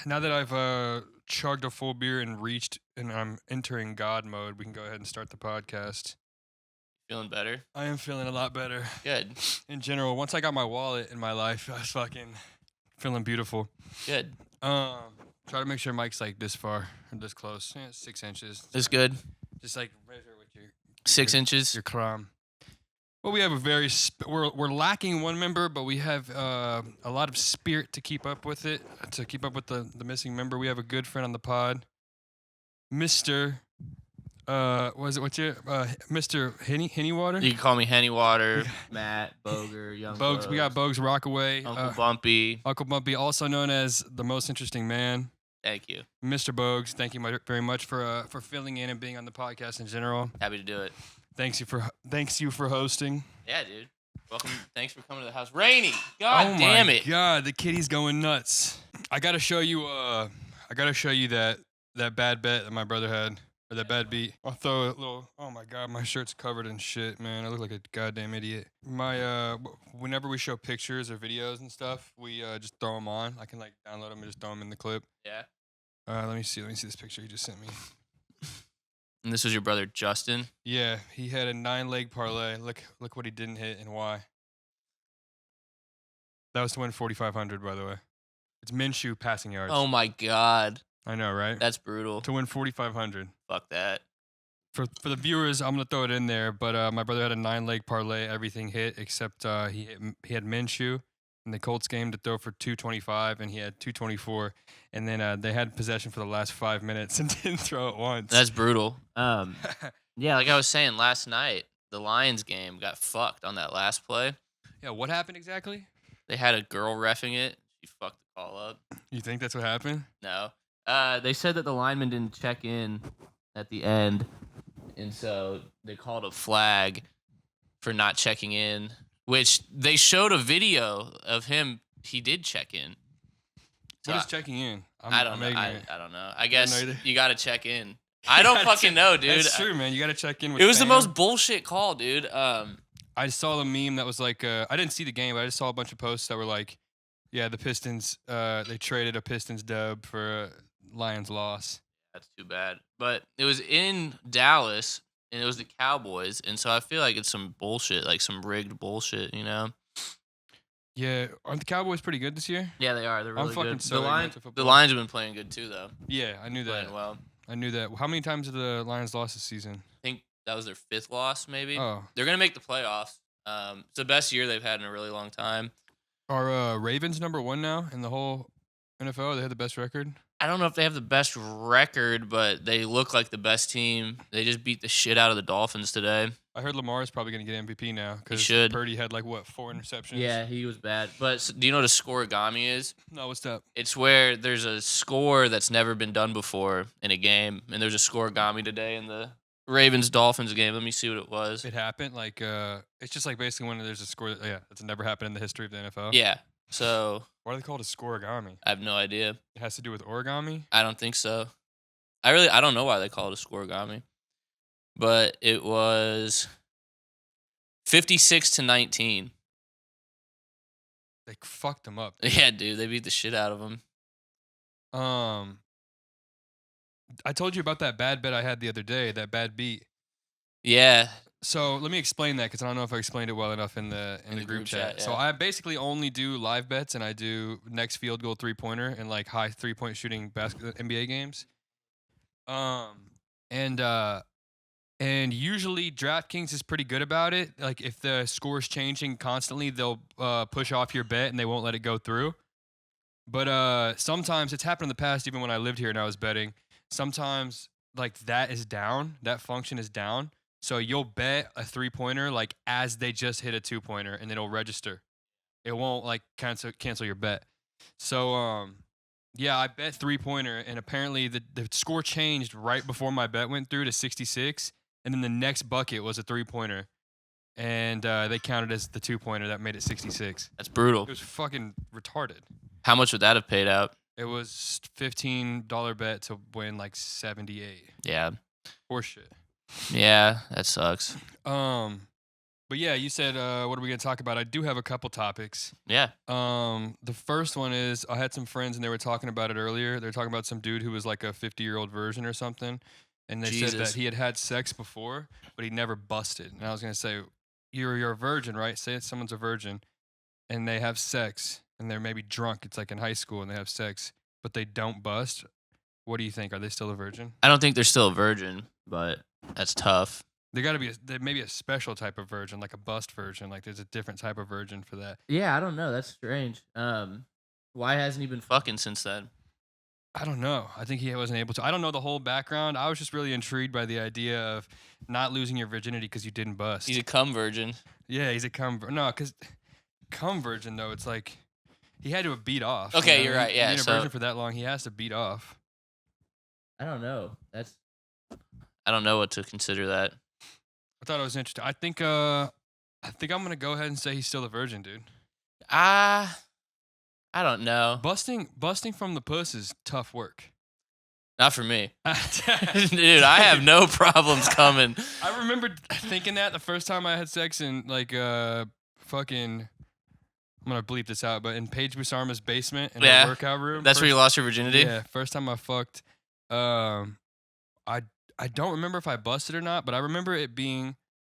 now that I've chugged a full beer and I'm entering God mode, we can go ahead and start the podcast. Feeling better? I am feeling a lot better. Good. In general, once I got my wallet in my life, I was fucking feeling beautiful. Good. Try to make sure Mike's like this far or this close. Yeah, 6 inches. That's good. Just like measure with your 6 inches. your crom. Well, we have a very we're lacking one member, but we have a lot of spirit to keep up with it. To keep up with the missing member, we have a good friend on the pod, Mister. What's your Mr. Henny Water? You can call me Henny Water, Matt, Boger, Young Boges. We got Boges Rockaway, Uncle Bumpy. Uncle Bumpy, also known as the most interesting man. Thank you. Mr. Boges, thank you very much for filling in and being on the podcast in general. Happy to do it. Thanks you for hosting. Yeah, dude. Welcome. Thanks for coming to the house. Rainy. God damn it. God, the kitty's going nuts. I gotta show you that bad bet that my brother had. Or that bad beat. I'll throw a little. Oh my god, my shirt's covered in shit, man. I look like a goddamn idiot. Whenever we show pictures or videos and stuff, we just throw them on. I can like download them and just throw them in the clip. Yeah. Let me see this picture he just sent me. And this was your brother Justin? Yeah, he had a 9-leg parlay. Look what he didn't hit and why. That was to win 4,500, by the way. It's Minshew passing yards. Oh my god. I know, right? That's brutal. To win 4,500. Fuck that. For the viewers, I'm gonna throw it in there. But my brother had a 9-leg parlay. Everything hit except he had Minshew in the Colts game to throw for 225, and he had 224. And then they had possession for the last 5 minutes and didn't throw it once. That's brutal. Yeah, like I was saying last night, the Lions game got fucked on that last play. Yeah, what happened exactly? They had a girl reffing it. She fucked the call up. You think that's what happened? No. They said that the lineman didn't check in at the end, and so they called a flag for not checking in, which they showed a video of him. He did check in. What is checking in? I don't know. I don't know. I guess either. you got to check in. I don't fucking know, dude. That's true, man. You got to check in with It was fam. the most bullshit call, dude. I saw a meme that was like, I didn't see the game, but I just saw a bunch of posts that were like, yeah, the Pistons, they traded a Pistons dub for a Lions loss. That's too bad. But it was in Dallas, and it was the Cowboys, and so I feel like it's some bullshit, like some rigged bullshit, you know? Yeah, aren't the Cowboys pretty good this year? Yeah, they are. They're really fucking good. so ignorant to football. The Lions have been playing good, too, though. Yeah, I knew that. Playing well. I knew that. How many times have the Lions lost this season? I think that was their 5th loss, maybe. Oh. They're going to make the playoffs. It's the best year they've had in a really long time. Are Ravens number 1 now in the whole NFL? They have the best record? I don't know if they have the best record, but they look like the best team. They just beat the shit out of the Dolphins today. I heard Lamar is probably going to get MVP now because Purdy had like, 4 interceptions? Yeah, he was bad. But do you know what a scoregami is? No, what's that? It's where there's a score that's never been done before in a game, and there's a scoregami today in the Ravens-Dolphins game. Let me see what it was. It happened? Like, it's just like basically when there's a score that's never happened in the history of the NFL? Yeah, so... Why do they call it a scoregami? I have no idea. It has to do with origami? I don't think so. I don't know why they call it a scoregami. But it was 56-19. They fucked them up. Yeah, dude, they beat the shit out of them. I told you about that bad bet I had the other day, that bad beat. Yeah. So let me explain that because I don't know if I explained it well enough in the group chat. Yeah. So I basically only do live bets and I do next field goal 3-pointer and like high 3-point shooting NBA games. And usually DraftKings is pretty good about it. Like if the score is changing constantly, they'll push off your bet and they won't let it go through. But sometimes it's happened in the past, even when I lived here and I was betting. Sometimes like that is down, that function is down. So you'll bet a 3-pointer like as they just hit a 2-pointer and it'll register. It won't like cancel your bet. So yeah, I bet 3-pointer and apparently the score changed right before my bet went through to 66, and then the next bucket was a 3-pointer, and they counted as the 2-pointer that made it 66. That's brutal. It was fucking retarded. How much would that have paid out? It was $15 bet to win like 78. Yeah. Horseshit. Yeah, that sucks. But yeah, you said, what are we gonna talk about? I do have a couple topics. Yeah. The first one is I had some friends and they were talking about it earlier. They're talking about some dude who was like a 50-year-old version or something, and they said that Jesus. he had had sex before, but he never busted. And I was gonna say, you're a virgin, right? Say it's someone's a virgin, and they have sex, and they're maybe drunk. It's like in high school, and they have sex, but they don't bust. What do you think? Are they still a virgin? I don't think they're still a virgin, but that's tough. There got to be there may be a special type of virgin, like a bust virgin. Like there's a different type of virgin for that. Yeah, I don't know. That's strange. Why hasn't he been fucking since then? I don't know. I think he wasn't able to. I don't know the whole background. I was just really intrigued by the idea of not losing your virginity because you didn't bust. He's a cum virgin. Yeah, he's a no, because cum virgin though. It's like he had to have beat off. Okay, you you're know? right. Yeah, being a so virgin for that long, he has to beat off. I don't know. I don't know what to consider that. I thought it was interesting. I think I'm gonna go ahead and say he's still a virgin, dude. I don't know. Busting from the puss is tough work. Not for me. Dude, I have no problems coming. I remember thinking that the first time I had sex in like fucking I'm gonna bleep this out, but in Paige Busarma's basement in her workout room. That's where you lost your virginity? Yeah, first time I fucked. I don't remember if I busted or not, but I remember it being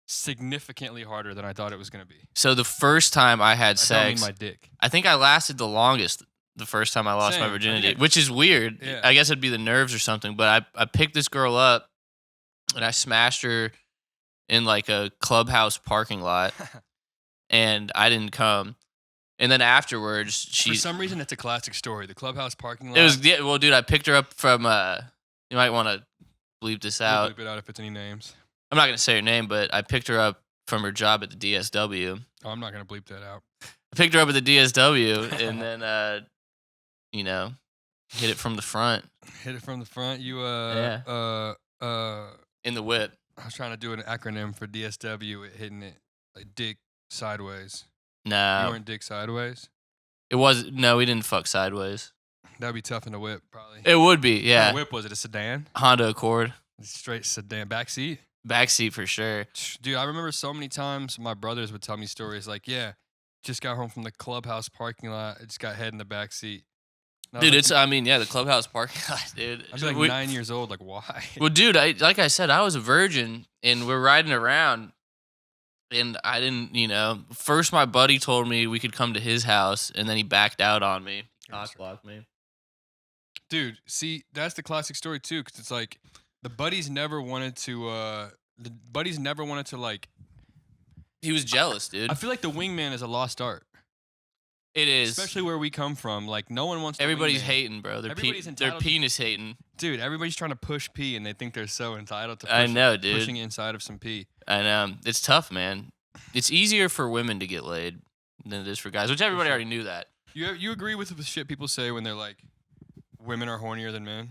significantly harder than I thought it was gonna be. So the first time I had I don't mean sex, my dick. I think I lasted the longest the first time I lost my Same. I think virginity, which is weird. Yeah. I guess it'd be the nerves or something, but I picked this girl up and I smashed her in like a clubhouse parking lot and I didn't come. And then afterwards, For some reason, it's a classic story. The clubhouse parking lot. it was, yeah, well, dude, I picked her up from, you might want to bleep this We'll out. bleep it out if it's any names. I'm not going to say her name, but I picked her up from her job at the DSW. Oh, I'm not gonna bleep that out. I picked her up at the DSW and then, you know, hit it from the front Hit it from the front. You in the whip. I was trying to do an acronym for DSW, hitting it like dick sideways. You No, weren't dick sideways. no, we didn't fuck sideways. That'd be tough in the whip, probably. It would be, What yeah. kind of whip was it? A sedan? Honda Accord, Straight sedan, backseat. backseat for sure. Dude, I remember so many times my brothers would tell me stories like, yeah, just got home from the clubhouse parking lot. I just got head in the back seat. Dude, I mean, yeah, the clubhouse parking lot, dude. I'd be like 9 years old. Like, why? Well, dude, like I said, I was a virgin, and we're riding around, and I didn't, first my buddy told me we could come to his house, and then he backed out on me. Cockblocked me. Dude, see, that's the classic story too, because it's like the buddies never wanted to. Like. He was jealous, dude. I feel like the wingman is a lost art. It is. Especially where we come from. Like, no one wants to. Everybody's hating, bro. They're Everybody's they're entitled to- penis hating. Dude, everybody's trying to push pee and they think they're so entitled to I know, dude. pushing inside of some pee. And it's tough, man. It's easier for women to get laid than it is for guys, which everybody already knew that. You agree with the shit people say when they're like, women are hornier than men?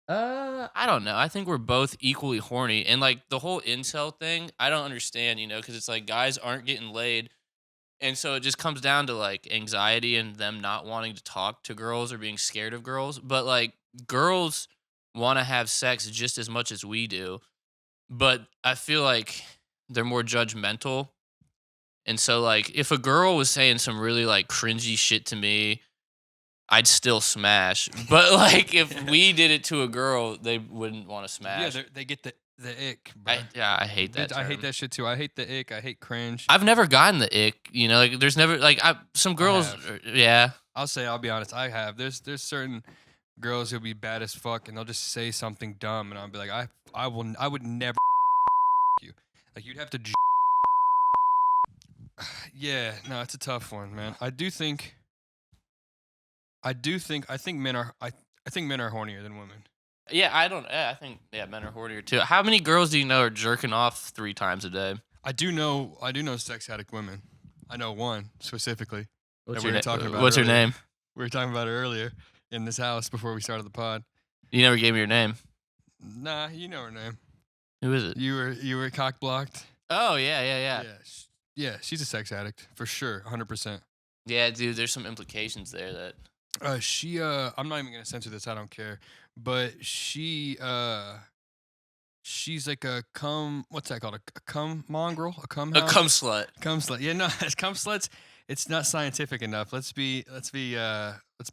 I don't know. I think we're both equally horny. And like the whole incel thing, I don't understand, because it's like guys aren't getting laid. And so it just comes down to like anxiety and them not wanting to talk to girls or being scared of girls. But like girls want to have sex just as much as we do. But I feel like they're more judgmental. And so like if a girl was saying some really like cringy shit to me, I'd still smash. But like if we did it to a girl, they wouldn't want to smash. Yeah, they get the ick. Bro. I hate that. I hate term. that shit too. I hate the ick. I hate cringe. I've never gotten the ick. Like there's never like some girls. Yeah. I'll be honest. I have. There's certain girls who'll be bad as fuck and they'll just say something dumb and I'll be like, I would never you. Like you'd have to. Yeah, no, it's a tough one, man. I think men are hornier than women. Yeah, I think men are hornier too. How many girls do you know are jerking off 3 times a day? I do know sex addict women. I know one specifically. What's that What's her name? We were talking about her earlier in this house before we started the pod. You never gave me her name. Nah, you know her name. Who is it? You were cock blocked. Oh yeah. Yeah, she's a sex addict for sure, 100%. Yeah, dude. There's some implications there that. I'm not even gonna censor this. I don't care. But she She's like a cum. What's that called? A cum mongrel? A cum A hound? cum slut. Cum slut. Yeah, no, it's cum sluts. It's not scientific enough. Let's be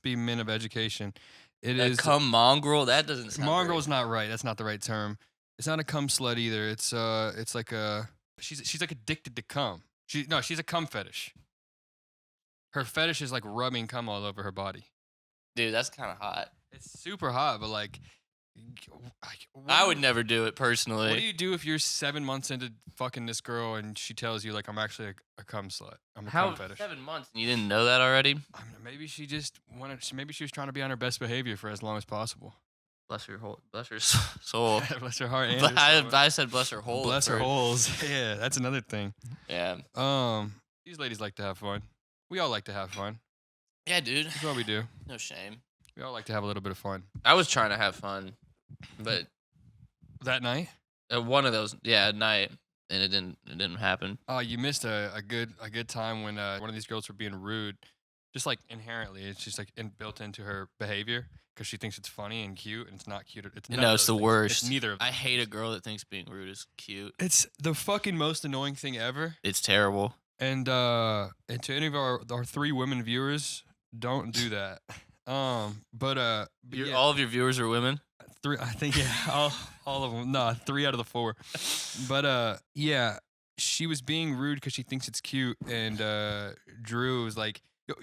men of education. It A is cum mongrel. That doesn't sound mongrel's not right. That's not the right term. It's not a cum slut either. It's like a she's like addicted to cum. She's a cum fetish. Her fetish is like rubbing cum all over her body. Dude, that's kind of hot. It's super hot, but like, I would never do it What personally. do you do if you're 7 months into fucking this girl and she tells you like I'm actually a cum slut? I'm a How cum fetish. 7 months and you didn't know that already? I mean, maybe she just wanted. Maybe she was trying to be on her best behavior for as long as possible. Bless her soul. Bless her heart. And her soul. I said bless her hole. Bless her holes. Yeah, that's another thing. Yeah. These ladies like to have fun. We all like to have fun. Yeah, dude. That's what we do. No shame. We all like to have a little bit of fun. I was trying to have fun, but That night? one of those, at night, and it didn't happen. Oh, you missed a good time when one of these girls were being rude, just like inherently. It's just like built into her behavior because she thinks it's funny and cute, and it's not cute. It's none of No, it's those the things. worst. It's neither of I them. hate a girl that thinks being rude is cute. It's the fucking most annoying thing ever. It's terrible. And to any of our 3 women viewers, don't do that. But yeah, All of your viewers are women. 3. I think all of them. No, 3 out of the 4. But yeah, she was being rude because she thinks it's cute, and Drew was like,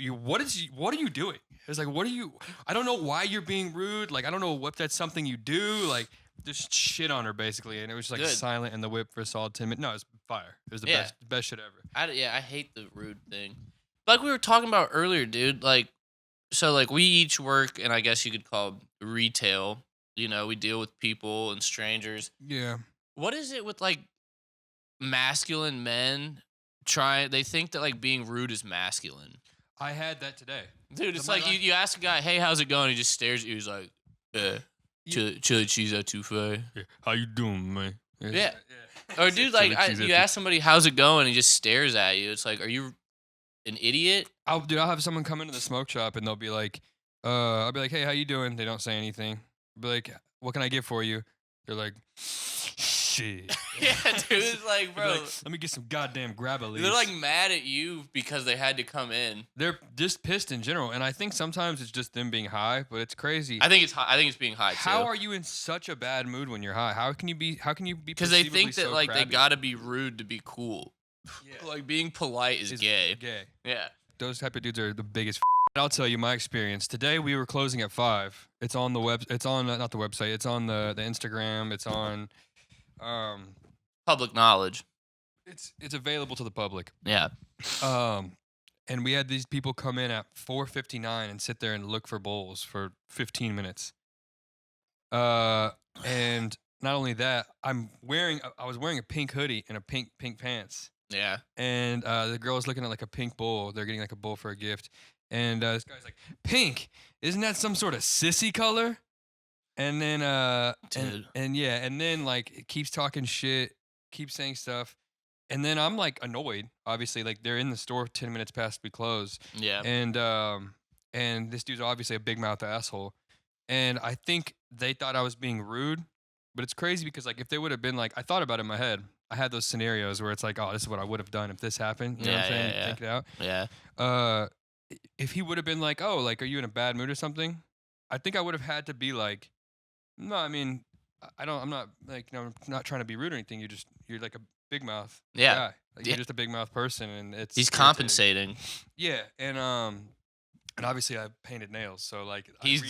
what are you doing? It was like, what are you? I don't know why you're being rude. Like, I don't know what that's something you do. Like, just shit on her basically, and it was just like Good. silent in the whip for a solid 10 minutes. No, it was fire. It was the Yeah. best shit ever. I hate the rude thing. Like we were talking about earlier, dude. Like, so like we each work, and I guess you could call it retail. You know, we deal with people and strangers. Yeah. What is it with like masculine men? They think that like being rude is masculine. I had that today. Dude, it's My like life- you ask a guy, hey, how's it going? He just stares at you. He's like, chili cheese etouffee. Yeah. How you doing, man? Yeah. Or dude, like you ask somebody, how's it going? He just stares at you. It's like, are you an idiot? I'll have someone come into the smoke shop and they'll be like, I'll be like, hey, how you doing? They don't say anything. I'll be like, what can I get for you? They're like, shit. Yeah, dude, it's like, I'll be bro. like, let me get some goddamn grab-a-leaves. They're like mad at you because they had to come in. They're just pissed in general, and I think sometimes it's just them being high, but it's crazy. I think it's being high too. How are you in such a bad mood when you're high? How can you be? Because they think perceivably that so like they crabby? gotta be rude to be cool. Yeah. Like being polite is It's gay. Gay. Yeah. Those type of dudes are the biggest. I'll tell you my experience. Today we were closing at 5. It's on the web. It's on not the website. It's on the Instagram. It's on. Public knowledge. It's available to the public. Yeah. And we had these people come in at 4:59 and sit there and look for bowls for 15 minutes. And not only that, I was wearing a pink hoodie and a pink pants. Yeah. And the girl was looking at like a pink bowl. They're getting like a bowl for a gift. And this guy's like, pink? Isn't that some sort of sissy color? And then Dude. and yeah, and then like it keeps talking shit, keeps saying stuff. And then I'm like annoyed, obviously. Like they're in the store 10 minutes past we close. Yeah. And this dude's obviously a big mouth asshole. And I think they thought I was being rude, but it's crazy because like if they would have been like, I thought about it in my head. I had those scenarios where it's like, oh, this is what I would have done if this happened. You know what I'm saying? Yeah. Think it out. Yeah. If he would have been like, oh, like, are you in a bad mood or something? I think I would have had to be like, no, I mean, I'm not like, I'm not trying to be rude or anything. You're like a big mouth Yeah. guy. Like, Yeah. You're just a big mouth person, and it's He's irritating. compensating. Yeah, and obviously I painted nails, so like He's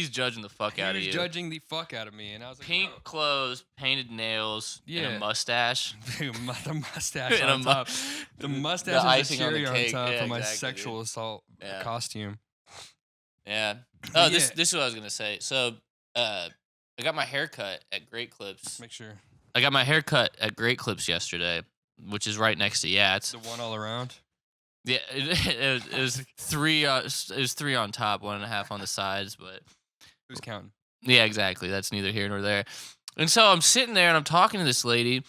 judging the fuck out of He you. was judging the fuck out of me, and I was like, Pink "Oh." clothes, painted nails, and Yeah. a mustache. Dude, the mustache And a on mu- top. The mustache is icing the on the cherry on cake. top Yeah, for my exactly, sexual dude. assault Yeah. costume. Yeah. But Oh, this yeah. is what I was gonna say. So, I got my hair cut at Great Clips. Make sure I got my hair cut at Great Clips yesterday, which is right next to Yats. the one all around. Yeah, it was three. It was 3 on top, 1.5 on the sides, but Who's counting? yeah, exactly. That's neither here nor there. And so I'm sitting there and I'm talking to this lady,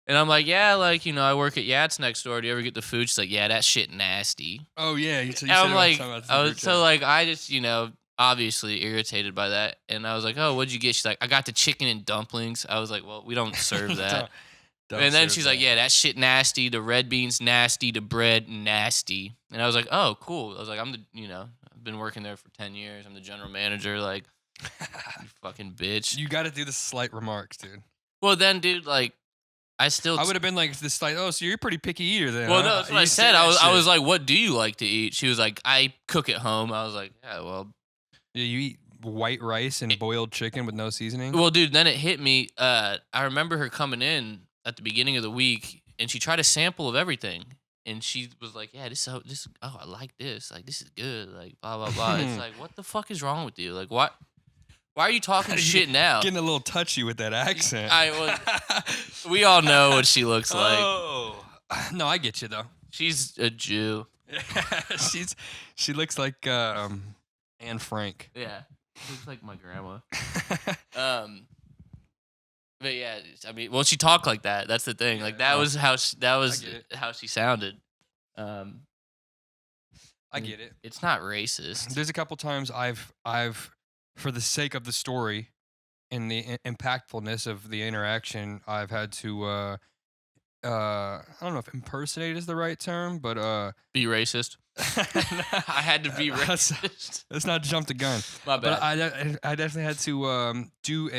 and I'm like, yeah, like, you know, I work at Yats next door. Do you ever get the food? She's like, yeah, that shit nasty. Oh yeah, you And said I'm like, talking about this in the group so chat. like, I just, you know, obviously irritated by that. And I was like, "Oh, what'd you get?" She's like, "I got the chicken and dumplings." I was like, "Well, we don't serve that." Don't And then serve she's that. like, "Yeah, that shit nasty. The red beans nasty. The bread nasty." And I was like, "Oh, cool." I was like, I've been working there for 10 years. I'm the general manager. Like, you fucking bitch. You got to do the slight remarks, dude. Well, then, dude, like, I still. I would have been like this, like, oh, so you're a pretty picky eater then. Well, huh? no, that's what You I say said. that I was shit. like, "What do you like to eat?" She was like, "I cook at home." I was like, "Yeah, well." Yeah, you eat white rice and boiled chicken with no seasoning. Well, dude, then it hit me. I remember her coming in at the beginning of the week, and she tried a sample of everything, and she was like, "Yeah, this, oh, I like this. Like, this is good. Like, blah blah blah." It's like, what the fuck is wrong with you? Like, what? Why are you talking shit now? Getting a little touchy with that accent. We all know what she looks like. Oh, no, I get you though. She's a Jew. She looks like Anne Frank. Yeah, she looks like my grandma. But yeah, I mean, well, she talked like that. That's the thing. Like that was how she sounded. I get it. It's not racist. There's a couple times I've for the sake of the story and the impactfulness of the interaction, I've had to I don't know if impersonate is the right term, but be racist. I had to be racist. Let's not jump the gun. My bad. But I definitely had to do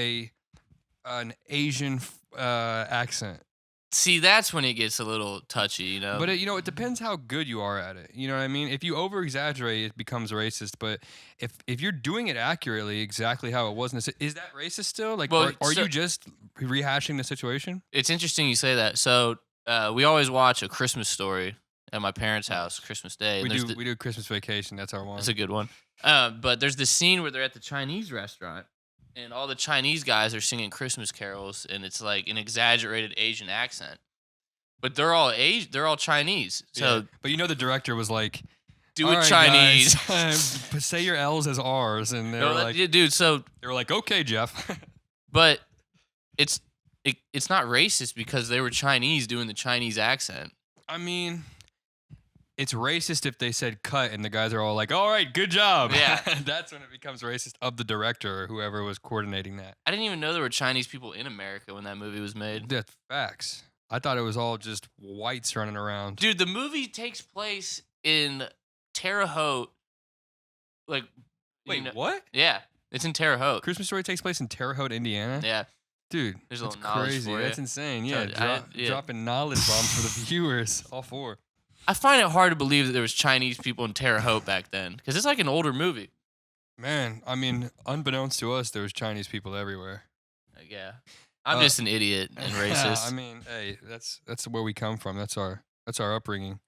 an Asian accent. See, that's when it gets a little touchy, you know. But it depends how good you are at it. You know what I mean? If you over exaggerate, it becomes racist. But if you're doing it accurately, exactly how it was, is that racist still? Like, Well, are you just rehashing the situation? It's interesting you say that. So we always watch A Christmas Story at my parents' house, Christmas Day. We do Christmas Vacation. That's our one. That's a good one. But there's this scene where they're at the Chinese restaurant, and all the Chinese guys are singing Christmas carols, and it's like an exaggerated Asian accent. But they're all Chinese. So, yeah. But the director was like, do it Chinese. Say your L's as R's, and they were like, dude. So they were like, okay, Jeff. But it's not racist because they were Chinese doing the Chinese accent. I mean, it's racist if they said cut and the guys are all like, all right, good job. Yeah. That's when it becomes racist of the director or whoever was coordinating that. I didn't even know there were Chinese people in America when that movie was made. That's facts. I thought it was all just whites running around. Dude, the movie takes place in Terre Haute. Like, wait, what? Yeah, it's in Terre Haute. Christmas Story takes place in Terre Haute, Indiana? Yeah. Dude, there's a that's little knowledge crazy. for you. That's insane. Yeah, dropping knowledge bombs for the viewers. All four. I find it hard to believe that there was Chinese people in Terre Haute back then because it's like an older movie. Man, I mean, unbeknownst to us, there was Chinese people everywhere. Yeah, I'm just an idiot and racist. I mean, hey, that's where we come from. That's our upbringing.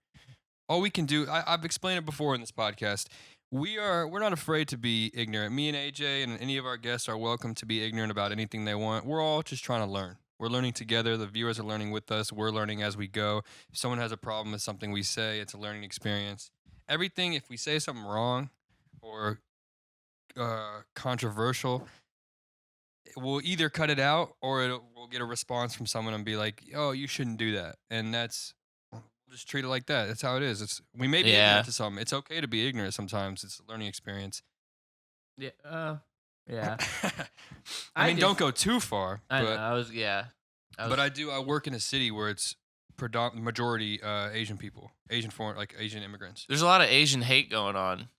All we can do, I've explained it before in this podcast. We're not afraid to be ignorant. Me and AJ and any of our guests are welcome to be ignorant about anything they want. We're all just trying to learn. We're learning together. The viewers are learning with us. We're learning as we go. If someone has a problem with something we say, it's a learning experience. Everything, if we say something wrong or controversial, we'll either cut it out or we'll get a response from someone and be like, "Oh, you shouldn't do that." And we'll just treat it like that. That's how it is. We may be ignorant to some. It's okay to be ignorant sometimes. It's a learning experience. Yeah. Yeah. I mean, don't go too far. I but, know. I work in a city where it's majority Asian people, Asian immigrants. There's a lot of Asian hate going on.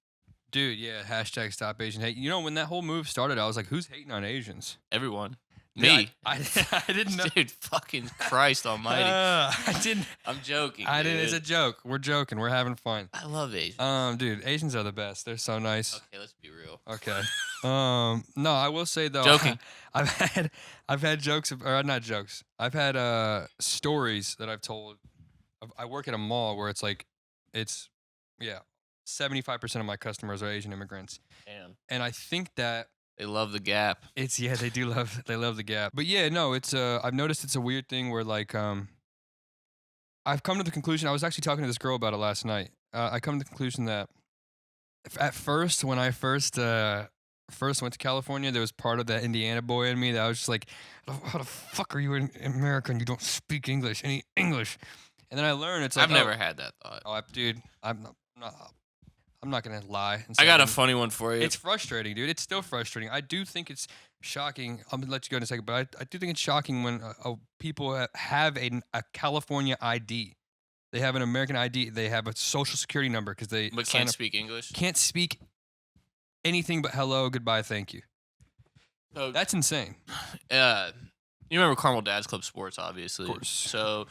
Dude, yeah, hashtag stop Asian hate. When that whole move started, I was like, who's hating on Asians? Everyone. Yeah, me. I didn't know. Dude, fucking Christ almighty. I didn't. I'm joking. I didn't. It's a joke. We're joking. We're having fun. I love Asians. Dude, Asians are the best. They're so nice. Okay, let's be real. Okay. No, I will say though. Joking. I've had jokes, or not jokes. I've had stories that I've told. I work at a mall where it's 75% of my customers are Asian immigrants. Damn. And I think that they love the Gap. They love the Gap. But yeah, no, it's I've noticed it's a weird thing where I've come to the conclusion. I was actually talking to this girl about it last night. I come to the conclusion that at first, when I first went to California, there was part of that Indiana boy in me that I was just like, how the fuck are you in America and you don't speak English, And then I learned it's like, I've never had that thought. Oh, dude, I'm not. I'm not gonna lie. I got a funny one for you. It's frustrating, dude. It's still frustrating. I do think it's shocking. I'm gonna let you go in a second, but I do think it's shocking when people have a California ID. They have an American ID. They have a social security number because they but can't speak English. Can't speak anything but hello, goodbye, thank you. So, that's insane. You remember Carmel Dad's Club Sports, obviously. Of course. So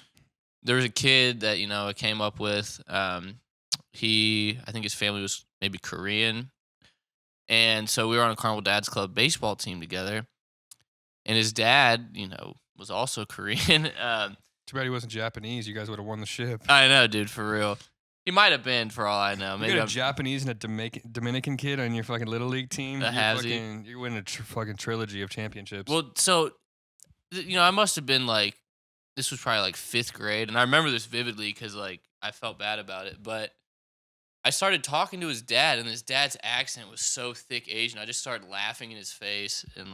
there was a kid that I came up with. I think his family was maybe Korean, and so we were on a Carmel Dad's Club baseball team together. And his dad, was also Korean. Too bad he wasn't Japanese. You guys would have won the ship. I know, dude, for real. He might have been, for all I know. Maybe you got a Japanese and a Dominican kid on your fucking Little League team. You're winning a fucking trilogy of championships. Well, so, I must have been this was probably 5th grade. And I remember this vividly because, I felt bad about it. But I started talking to his dad, and his dad's accent was so thick Asian. I just started laughing in his face. And,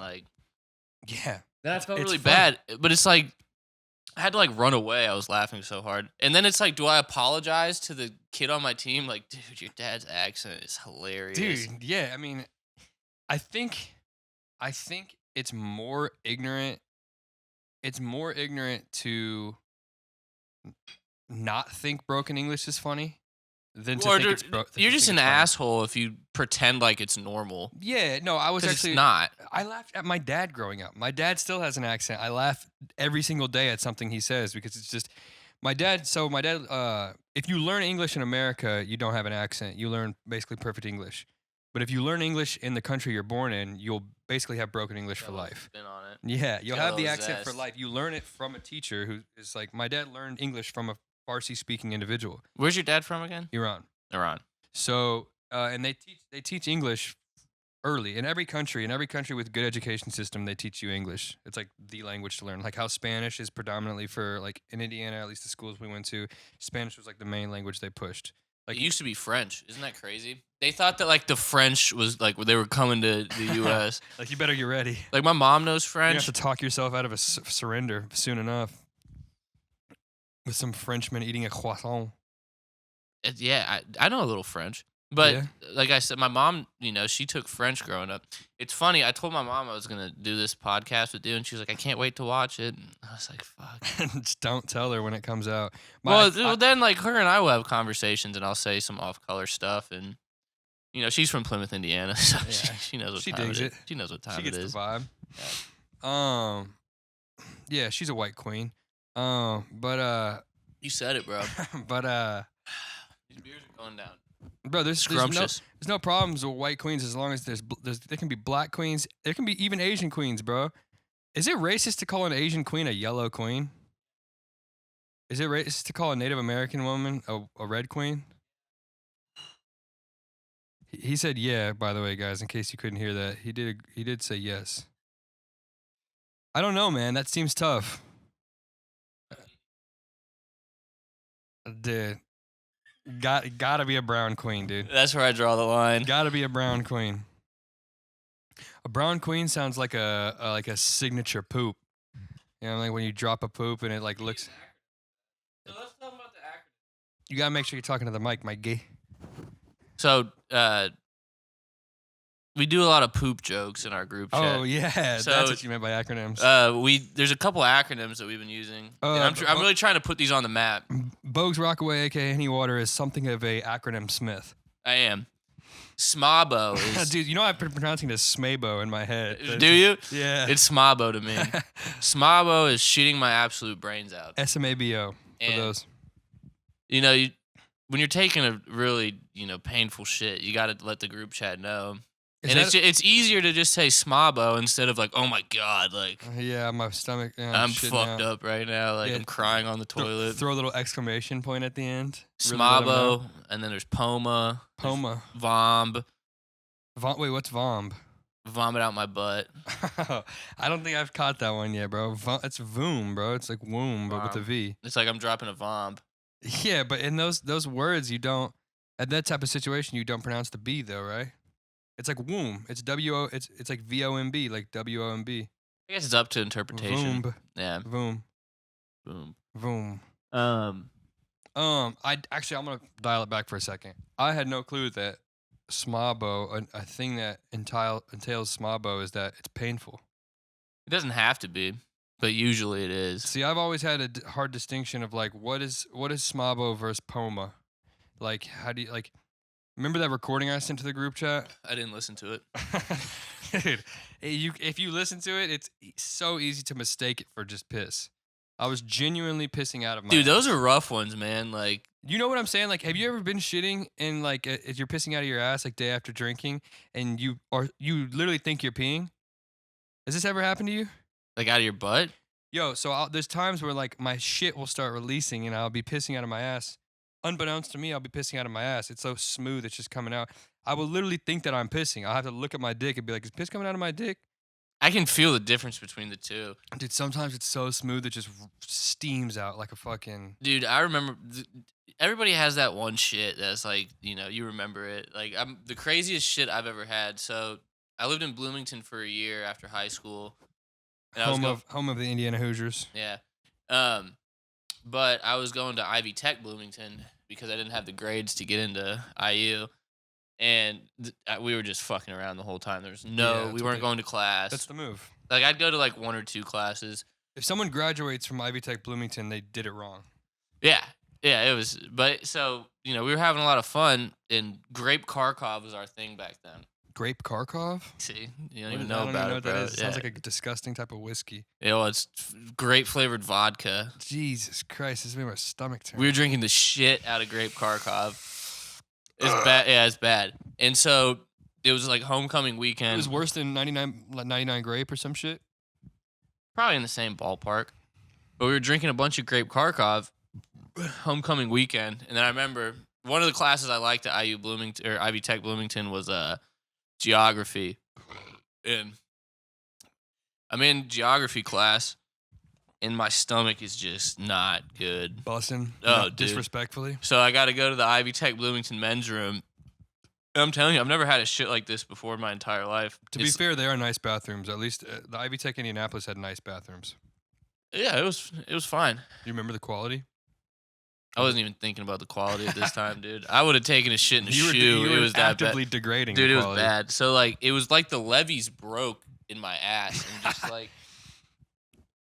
yeah. Then I felt really bad. But it's I had to run away. I was laughing so hard. And then it's do I apologize to the kid on my team? Dude, your dad's accent is hilarious. Dude, yeah. I mean, I think it's more ignorant. It's more ignorant to not think broken English is funny than to think it's you're just an asshole if you pretend like it's normal. Yeah, no, I was actually it's not. I laughed at my dad growing up. My dad still has an accent. I laugh every single day at something he says because it's just my dad. So my dad, if you learn English in America, you don't have an accent. You learn basically perfect English. But if you learn English in the country you're born in, you'll basically have broken English for life. Spin on it. Yeah, you'll have the accent for life. You learn it from a teacher who is my dad learned English from a Farsi-speaking individual. Where's your dad from again? Iran. So, and they teach English early in every country. In every country with good education system, they teach you English. It's the language to learn. Like how Spanish is predominantly for in Indiana, at least the schools we went to, Spanish was the main language they pushed. It used to be French. Isn't that crazy? They thought that the French was they were coming to the U.S. You better get ready. My mom knows French. You have to talk yourself out of a surrender soon enough. With some Frenchmen eating a croissant. Yeah, I know a little French. But yeah. Like I said, my mom, she took French growing up. It's funny. I told my mom I was going to do this podcast with you, and she was like, I can't wait to watch it. And I was like, fuck. Just don't tell her when it comes out. Then her and I will have conversations, and I'll say some off-color stuff. And, she's from Plymouth, Indiana, so yeah. she knows what she time digs it is. She knows what time it is. She gets the vibe. Yeah. Yeah, she's a white queen. But you said it, bro. But these beers are going down. Bro, there's no problems with white queens as long as there can be black queens. There can be even Asian queens, bro. Is it racist to call an Asian queen a yellow queen? Is it racist to call a Native American woman a red queen? He said yeah, by the way, guys, in case you couldn't hear that. He did say yes. I don't know, man. That seems tough. Dude. Gotta be a brown queen, dude. That's where I draw the line. Gotta be a brown queen. A brown queen sounds like a signature poop. When you drop a poop and it looks. So let's talk about the acronym. You gotta make sure you're talking to the mic, my gay. So we do a lot of poop jokes in our group chat. Oh yeah, so, that's what you meant by acronyms. There's a couple acronyms that we've been using. I'm really trying to put these on the map. Boges Rockaway, aka HENNY Water, is something of a acronym smith. I am. SMABO is. Dude, I've been pronouncing it as SMABO in my head. Do you? Yeah. It's SMABO to me. SMABO is shitting my absolute brains out. SMABO for those. When you're taking a really painful shit, you got to let the group chat know. It's easier to just say smabo instead of oh my god, yeah, my stomach. I'm fucked up right now. I'm crying on the toilet. Throw a little exclamation point at the end. Smabo, really and then there's poma. Vomb. Wait, what's vomb? Vomit out my butt. I don't think I've caught that one yet, bro. It's voom, bro. It's like womb, but with a V. It's like I'm dropping a vomb. Yeah, but in those words, you don't. At that type of situation, you don't pronounce the B though, right? It's like womb. It's W-O. It's like V-O-M-B, like W-O-M-B. I guess it's up to interpretation. Voom. Yeah. Voom. Boom. Voom. I'm gonna dial it back for a second. I had no clue that smabo, a thing that entails smabo, is that it's painful. It doesn't have to be, but usually it is. See, I've always had a hard distinction of like what is smabo versus poma. Like, how do you like? Remember that recording I sent to the group chat? I didn't listen to it. Dude, if you listen to it, it's so easy to mistake it for just piss. I was genuinely pissing out of my Dude, those ass. are rough ones, man. Like, You know what I'm saying? Like, have you ever been shitting and like if you're pissing out of your ass like day after drinking, and you literally think you're peeing? Has this ever happened to you? out of your butt? Yo, so there's times where like my shit will start releasing and I'll be pissing out of my ass. Unbeknownst to me, I'll be pissing out of my ass. It's so smooth, it's just coming out. I will literally think that I'm pissing. I'll have to look at my dick and be like, is piss coming out of my dick? I can feel the difference between the two. Dude, sometimes it's so smooth it just steams out like a fucking. Dude, I remember everybody has that one shit that's like, you remember it. Like, I'm the craziest shit I've ever had. So, I lived in Bloomington for a year after high school. And Home of the Indiana Hoosiers. Yeah. But I was going to Ivy Tech Bloomington because I didn't have the grades to get into IU. And we were just fucking around the whole time. We weren't going to class. That's the move. Like, I'd go to like 1 or 2 classes. If someone graduates from Ivy Tech Bloomington, they did it wrong. Yeah. Yeah, it was. But so, we were having a lot of fun, and Grape Kharkov was our thing back then. Grape Kharkov? See, you don't even know about it, bro. That is. It sounds like a disgusting type of whiskey. It's grape flavored vodka. Jesus Christ, this made my stomach turn. We were drinking the shit out of Grape Kharkov. It's bad. Yeah, it's bad. And so it was like homecoming weekend. It was worse than 99 grape or some shit. Probably in the same ballpark. But we were drinking a bunch of Grape Kharkov homecoming weekend, and then I remember one of the classes I liked at IU Bloomington or Ivy Tech Bloomington was geography. And I'm in geography class, and my stomach is just not good. Bussin'? Oh, dude. Disrespectfully? So I got to go to the Ivy Tech Bloomington men's room. And I'm telling you, I've never had a shit like this before in my entire life. To be fair, they are nice bathrooms. At least the Ivy Tech Indianapolis had nice bathrooms. Yeah, it was fine. Do you remember the quality? I wasn't even thinking about the quality at this time, dude. I would have taken a shit in a shoe. You it were was that bad. actively degrading. Dude, the it was quality. bad. So like, it was like the levees broke in my ass, and just like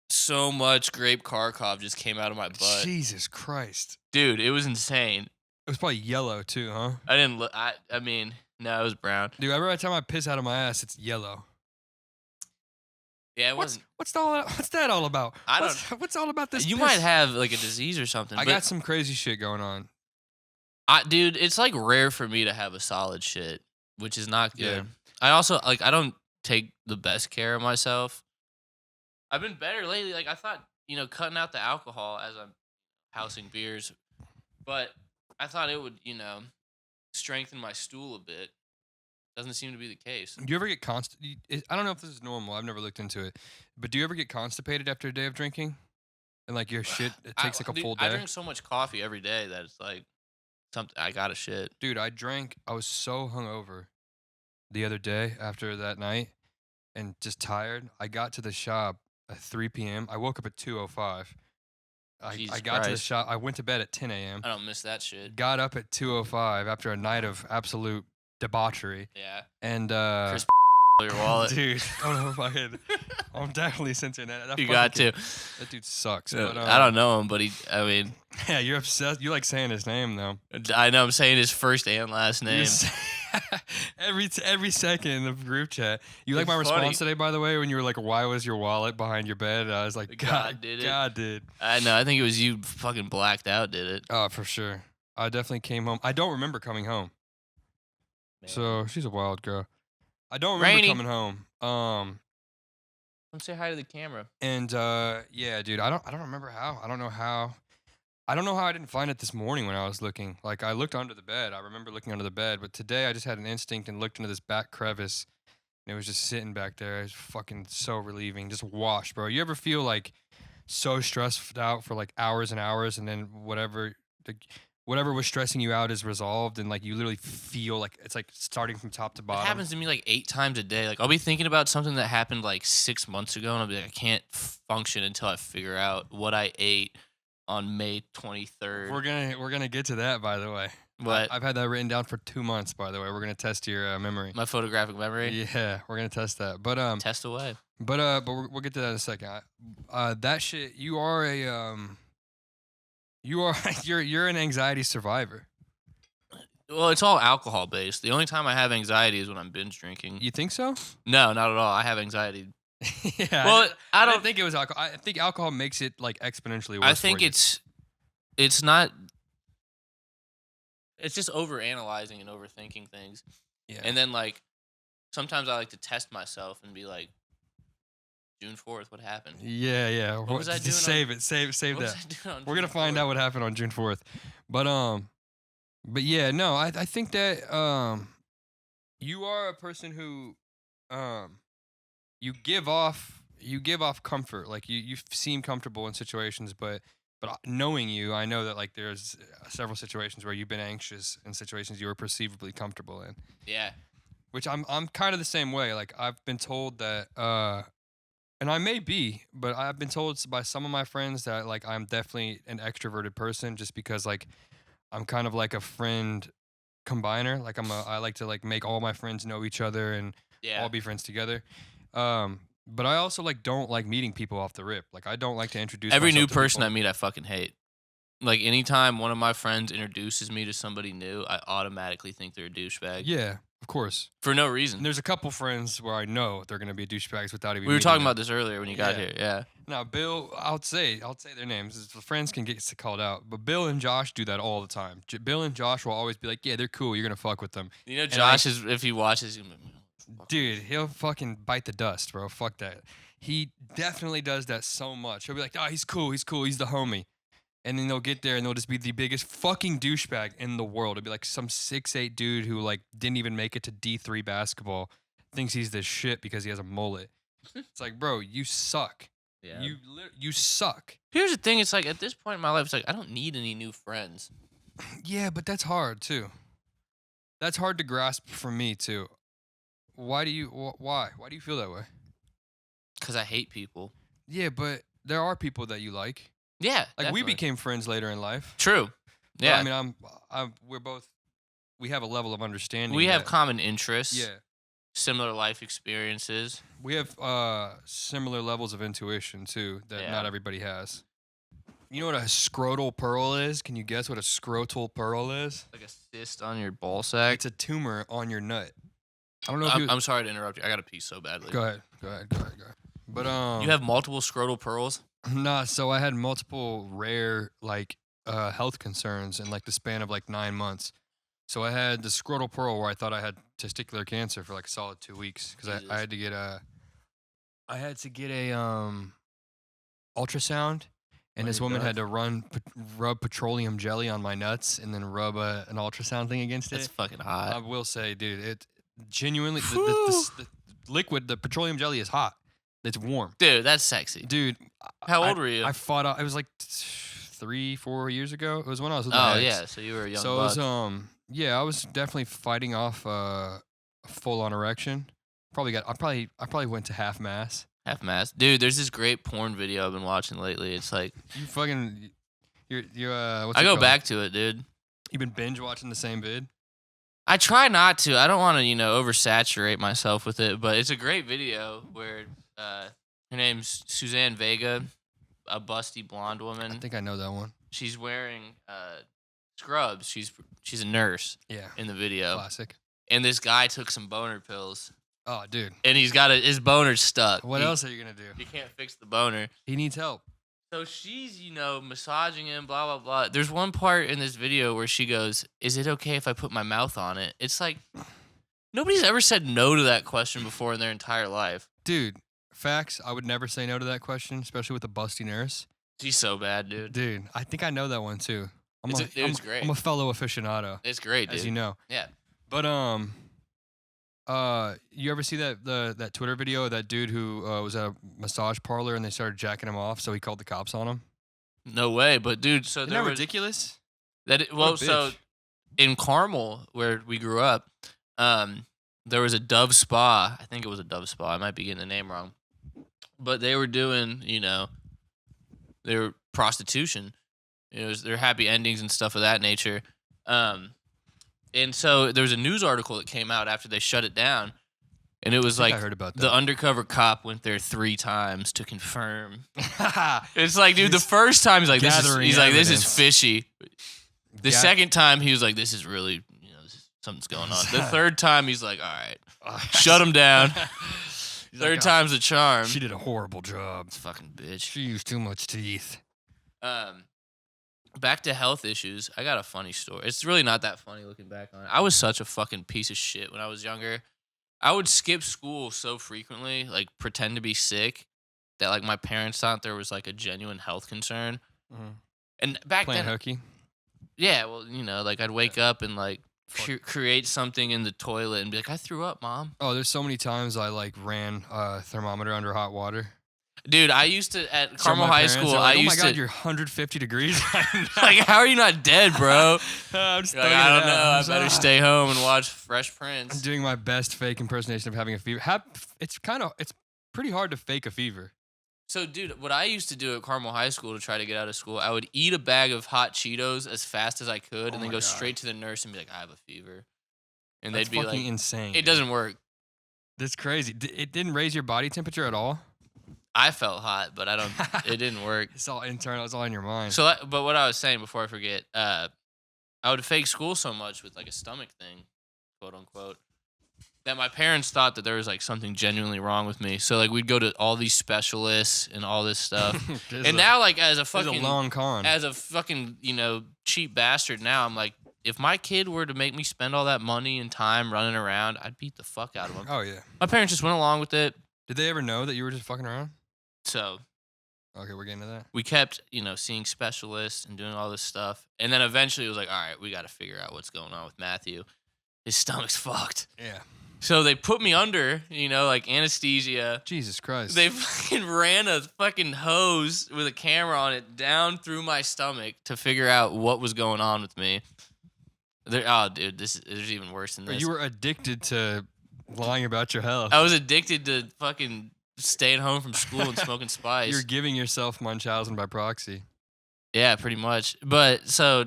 so much Grape Kharkov just came out of my butt. Jesus Christ, dude, it was insane. It was probably yellow too, huh? I didn't look. I mean, no, it was brown. Dude, every time I piss out of my ass, it's yellow. Yeah, it wasn't. What's that all about? I don't. What's all about this? You piss? might have like a disease or something. I got some crazy shit going on. Dude, it's like rare for me to have a solid shit, which is not good. Yeah. I also like I don't take the best care of myself. I've been better lately. Like I thought, cutting out the alcohol as I'm housing beers, but I thought it would, strengthen my stool a bit. Doesn't seem to be the case. Do you ever get I don't know if this is normal. I've never looked into it, but do you ever get constipated after a day of drinking? And like your shit, it takes like a full day. I drink so much coffee every day that it's like something. I gotta shit. Dude, I was so hungover the other day after that night and just tired. I got to the shop at 3 p.m. I woke up at 2:05. I got to the shop. I went to bed at 10 a.m. I don't miss that shit. Got up at 2:05 after a night of absolute debauchery. Yeah. And Chris your wallet. Dude, I don't know if I could. I'm definitely censoring that. You got to. That dude sucks. Yeah, But, I don't know him, but yeah, you're obsessed. You like saying his name though. I know. I'm saying his first and last name. every second in the group chat. You like my response today, by the way, when you were like, "Why was your wallet behind your bed?" I was like, "God did it." God did. I know. I think it was you. Fucking blacked out. Did it? Oh, for sure. I definitely came home. I don't remember coming home. Man. So she's a wild girl. I don't remember coming home. Come say hi to the camera. And yeah, dude, I don't remember how. I don't know how I didn't find it this morning when I was looking. Like I looked under the bed. I remember looking under the bed, but today I just had an instinct and looked into this back crevice, and it was just sitting back there. It's fucking so relieving. Just washed, bro. You ever feel like so stressed out for like hours and hours, and then whatever was stressing you out is resolved, and like you literally feel like it's like starting from top to bottom. It happens to me like 8 times a day. Like I'll be thinking about something that happened like 6 months ago, and I'll be like, I can't function until I figure out what I ate on May 23rd. We're gonna get to that, by the way. What? I've had that written down for 2 months, by the way. We're gonna test your memory. My photographic memory. Yeah, we're gonna test that. But Test away. but we'll get to that in a second. That shit. You are a you're an anxiety survivor. Well, it's all alcohol based. The only time I have anxiety is when I'm binge drinking. You think so? No, not at all. I have anxiety. Yeah. Well, I don't don't think it was alcohol. I think alcohol makes it like exponentially worse. I think for you. it's not. It's just over analyzing and overthinking things. Yeah. And then like sometimes I like to test myself and be like, June 4th, what happened? Yeah. What was I doing? Just save it. Save What was that. I doing on We're gonna June find 4th? out what happened on June 4th. But yeah, no, I think that you are a person who you give off comfort. Like you seem comfortable in situations, but knowing you, I know that like there's several situations where you've been anxious in situations you were perceivably comfortable in. Yeah. Which I'm kind of the same way. Like I've been told that and I may be, but I've been told by some of my friends that like I'm definitely an extroverted person just because like I'm kind of like a friend combiner. Like I like to like make all my friends know each other and Yeah. all be friends together. But I also like don't like meeting people off the rip. Like I don't like to introduce Every myself new to person people. I meet, I fucking hate. Like anytime one of my friends introduces me to somebody new, I automatically think they're a douchebag. Yeah, of course. For no And reason. there's a couple friends where I know they're gonna be douchebags without even. We were meeting talking them. about this earlier when you got Yeah. here. Yeah. Now, Bill, I'll say their names. The friends can get called out, but Bill and Josh do that all the time. Bill and Josh will always be like, "Yeah, they're cool. You're gonna fuck with them." You know, And Josh is if he watches, Dude, he'll fucking bite the dust, bro. Fuck that. He definitely does that so much. He'll be like, "Oh, he's cool. He's the homie," and then they'll get there and they'll just be the biggest fucking douchebag in the world. It'll be like some 6'8" dude who like didn't even make it to D3 basketball, thinks he's the shit because he has a mullet. It's like, bro, you suck. yeah. You suck. Here's the thing. It's like at this point in my life, it's like I don't need any new friends. Yeah, but that's hard too. That's hard to grasp for me too. Why do you feel that way? Because I hate people. Yeah, but there are people that you like. Yeah. Like we definitely. became friends later in life. True. But, Yeah. I mean, we have a level of understanding. We have that- common interests. Yeah. Similar life experiences. We have similar levels of intuition too that Yeah. not everybody has. You know what a scrotal pearl is? Can you guess what a scrotal pearl is? Like a cyst on your ball sack. It's a tumor on your nut. I don't know if I'm sorry to interrupt you. I got to pee so badly. Go ahead. But You have multiple scrotal pearls? nah. So I had multiple rare like health concerns in like the span of like 9 months. So I had the scrotal pearl where I thought I had testicular cancer for like a solid 2 weeks because Jesus. I had to get a ultrasound, and On this your woman had nuts? to rub petroleum jelly on my nuts and then rub an ultrasound thing against That's it. fucking I hot. will say, dude, it genuinely Whew. the liquid, the petroleum jelly is hot. It's warm, Dude, that's sexy. dude. How I- old were you? I fought off. It was like 3-4 years ago. It was when I was with Oh, my ex. yeah. So you were a young So it buck. was yeah, I was definitely fighting off a full on erection. I probably went to half mass. Half mast. Dude, there's this great porn video I've been watching lately. It's like, You fucking you're what's I it go called? back to it, dude. You've been binge watching the same vid. I try not to. I don't want to, oversaturate myself with it, but it's a great video where her name's Suzanne Vega, a busty blonde I woman. think I know that one. She's wearing scrubs. She's a nurse Yeah, in the video. classic. And this guy took some boner pills, Oh, dude, and he's got his boner's stuck. what He- else are you gonna do? He can't fix the boner. He needs help. So she's, massaging him, blah, blah, blah. There's one part in this video where she goes, "Is it okay if I put my mouth on it?" It's like, nobody's ever said no to that question before in their entire life. Dude, facts. I would never say no to that question, especially with a busty nurse. She's so bad, dude. Dude, I think I know that one too. It's great. I'm a fellow aficionado, It's great, dude. as you know. Yeah. But you ever see that Twitter video of that dude who was at a massage parlor and they started jacking him off, so he called the cops on him? No way. But, dude, so Isn't there that was... ridiculous? So bitch. in Carmel, where we grew up, there was a Dove Spa. I think it was a Dove Spa. I might be getting the name wrong. But they were doing, their prostitution. There are happy endings and stuff of that nature. And so there was a news article that came out after they shut it down, and it was I like heard about the that. undercover cop went there 3 times to confirm. It's like, dude, the first time he's like, this is evidence. fishy. The second time he was like, this is really, something's going on. The third time he's like, all right, shut him down. Third time's the charm. She did a horrible job. This fucking bitch. She used too much teeth. Back to health issues. I got a funny story. It's really not that funny looking back on it. I was such a fucking piece of shit when I was younger. I would skip school so frequently, like pretend to be sick, that like my parents thought there was like a genuine health concern. Mm-hmm. And back Playing then, hooky. yeah, well, like I'd wake up and like create something in the toilet and be like, I threw up, Mom. Oh, there's so many times I like ran a thermometer under hot water. Dude, I used to at Carmel High School. Like, I used to. Oh my God, to. you're 150 degrees. Like, how are you not dead, bro? I'm just like, I don't know. I better stay home and watch Fresh Prince. I'm doing my best fake impersonation of having a fever. It's pretty hard to fake a fever. So, dude, what I used to do at Carmel High School to try to get out of school, I would eat a bag of hot Cheetos as fast as I could, and then go straight to the nurse and be like, I have a fever. And they'd be like, insane. It doesn't work. That's crazy. It didn't raise your body temperature at all? I felt hot, but it didn't work. It's all internal. It's all in your mind. So, but what I was saying before I forget, I would fake school so much with like a stomach thing, quote unquote, that my parents thought that there was like something genuinely wrong with me. So like we'd go to all these specialists and all this stuff. And now like as a long con. As a fucking, cheap bastard now, I'm like, if my kid were to make me spend all that money and time running around, I'd beat the fuck out of him. Oh yeah. My parents just went along with it. Did they ever know that you were just fucking around? So okay, we're getting to that. We kept, seeing specialists and doing all this stuff. And then eventually it was like, all right, we got to figure out what's going on with Matthew. His stomach's fucked. Yeah. So they put me under, like anesthesia. Jesus Christ. They fucking ran a fucking hose with a camera on it down through my stomach to figure out what was going on with me. Oh, dude, there's even worse than this. You were addicted to lying about your health. I was addicted to fucking staying home from school and smoking spice. You're giving yourself Munchausen by proxy. Yeah, pretty much. But so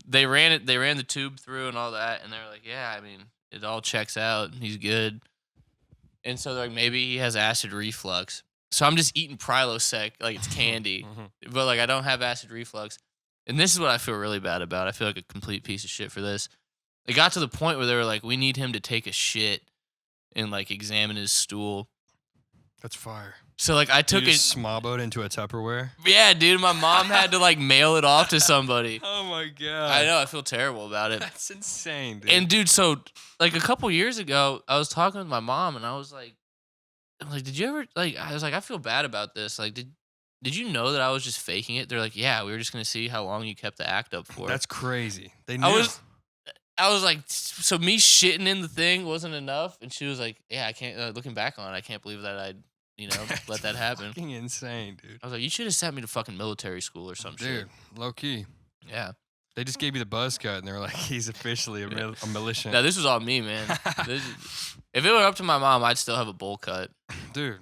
they ran the tube through and all that, and they were like, yeah, I mean, it all checks out. He's good. And so they're like, maybe he has acid reflux. So I'm just eating Prilosec like it's candy. But like I don't have acid reflux. And this is what I feel really bad about. I feel like a complete piece of shit for this. It got to the point where they were like, we need him to take a shit and like examine his stool. That's fire. So like I took it smobboed into a Tupperware. Yeah, dude, my mom had to like mail it off to somebody. Oh my God. I know, I feel terrible about it. That's insane, dude. And dude, so like a couple years ago, I was talking with my mom and I was like, did you ever I was like, I feel bad about this. Like, did you know that I was just faking it? They're like, yeah, we were just gonna see how long you kept the act up for. That's crazy. They knew. I was like, so me shitting in the thing wasn't enough, and she was like, yeah, I can't. Looking back on it, I can't believe that I let that happen. Fucking insane, dude. I was like, you should have sent me to fucking military school or some shit. Dude, low key. Yeah. They just gave you the buzz cut, and they were like, he's officially a militia. No, this was all me, man. If it were up to my mom, I'd still have a bowl cut. Dude,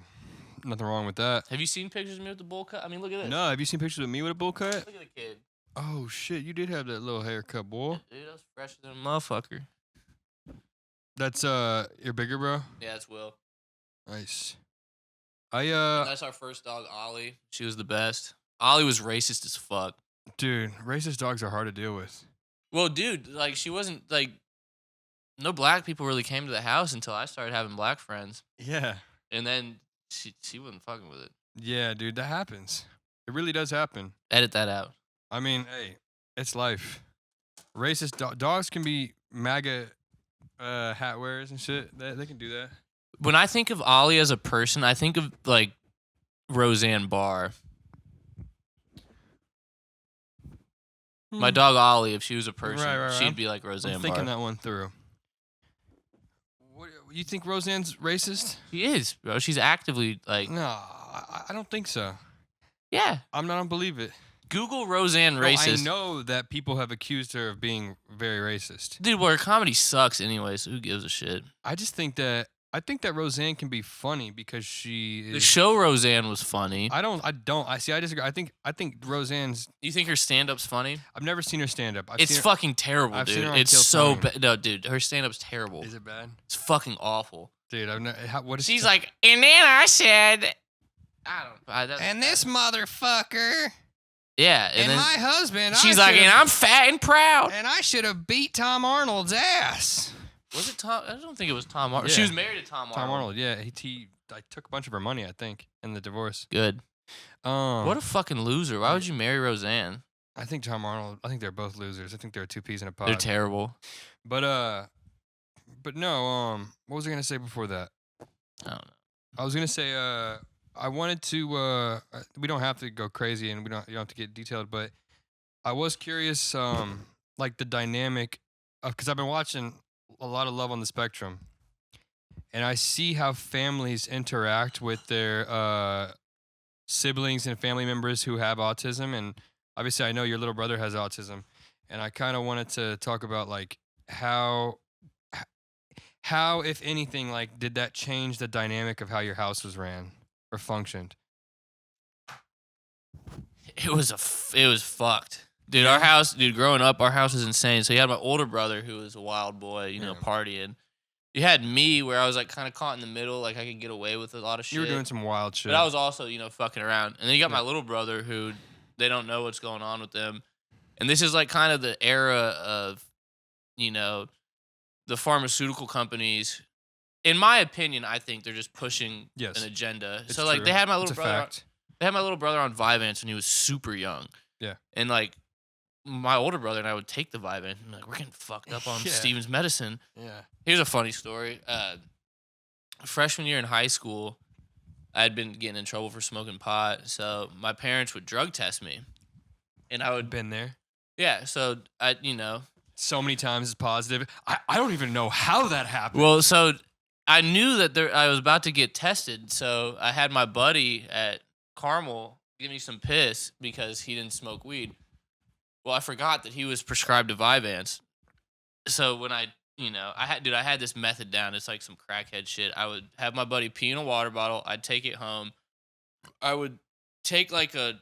nothing wrong with that. Have you seen pictures of me with the bowl cut? I mean, look at this. No, have you seen pictures of me with a bowl cut? Look at the kid. Oh, shit, you did have that little haircut, boy. Dude, that was fresher than a motherfucker. That's, your bigger bro? Yeah, that's Will. Nice. That's our first dog, Ollie. She was the best. Ollie was racist as fuck. Dude, racist dogs are hard to deal with. Well, dude, like, she wasn't, like, no black people really came to the house until I started having black friends. Yeah. And then she wasn't fucking with it. Yeah, dude, that happens. It really does happen. Edit that out. I mean, hey, it's life. Racist dogs can be MAGA hat wearers and shit. They can do that. When I think of Ollie as a person, I think of, like, Roseanne Barr. My dog Ollie, if she was a person, right. she'd be like Roseanne Barr. I'm thinking that one through. What, you think Roseanne's racist? She is, bro. She's actively, like... No, I don't think so. Yeah. I don't believe it. Google Roseanne racist. I know that people have accused her of being very racist. Dude, well, her comedy sucks anyway, so who gives a shit? I just think that I think that Roseanne can be funny because she is. The show Roseanne was funny. I see. I disagree. I think Roseanne's. You think her stand-up's funny? I've never seen her stand up. It's fucking terrible, I've seen dude. her on It's Kill so Time. bad. No, dude, her stand-up's terrible. Is it bad? It's fucking awful. Dude, I've never. What is She's like, and then I said, and this motherfucker. Yeah, and then my husband. she's like, and I'm fat and proud. And I should have beat Tom Arnold's ass. Was it Tom? I don't think it was Tom Arnold. Yeah. She was married to Tom Arnold. Tom Arnold, yeah. I took a bunch of her money, I think, in the divorce. Good. What a fucking loser. Why would you marry Roseanne? I think Tom Arnold, I think they're both losers. I think they're two peas in a pod. They're terrible. But no, what was I gonna say before that? I don't know. I was gonna say, I wanted to, we don't have to go crazy and you don't have to get detailed, but I was curious, like the dynamic of, because I've been watching a lot of Love on the Spectrum, and I see how families interact with their siblings and family members who have autism, and obviously I know your little brother has autism, and I kind of wanted to talk about like how, if anything, like did that change the dynamic of how your house was ran or functioned? It was fucked. Dude, our house, growing up, our house was insane. So you had my older brother who was a wild boy, you know, partying. You had me where I was like kind of caught in the middle, like I could get away with a lot of shit. You were doing some wild shit. But I was also, fucking around. And then you got my little brother who they don't know what's going on with them. And this is like kind of the era of, the pharmaceutical companies. In my opinion, I think they're just pushing an agenda. It's so like true. they had my little It's a brother. fact. They had my little brother on Vyvanse when he was super young. Yeah. And like my older brother and I would take the Vyvanse and be like, we're getting fucked up on Steven's medicine. Yeah. Here's a funny story. Freshman year in high school, I had been getting in trouble for smoking pot. So my parents would drug test me. And I would. Been there. Yeah. So So many times it's positive. I don't even know how that happened. Well, so I knew that I was about to get tested. So I had my buddy at Carmel give me some piss because he didn't smoke weed. Well, I forgot that he was prescribed a Vyvanse. So when I had this method down. It's like some crackhead shit. I would have my buddy pee in a water bottle. I'd take it home. I would take like a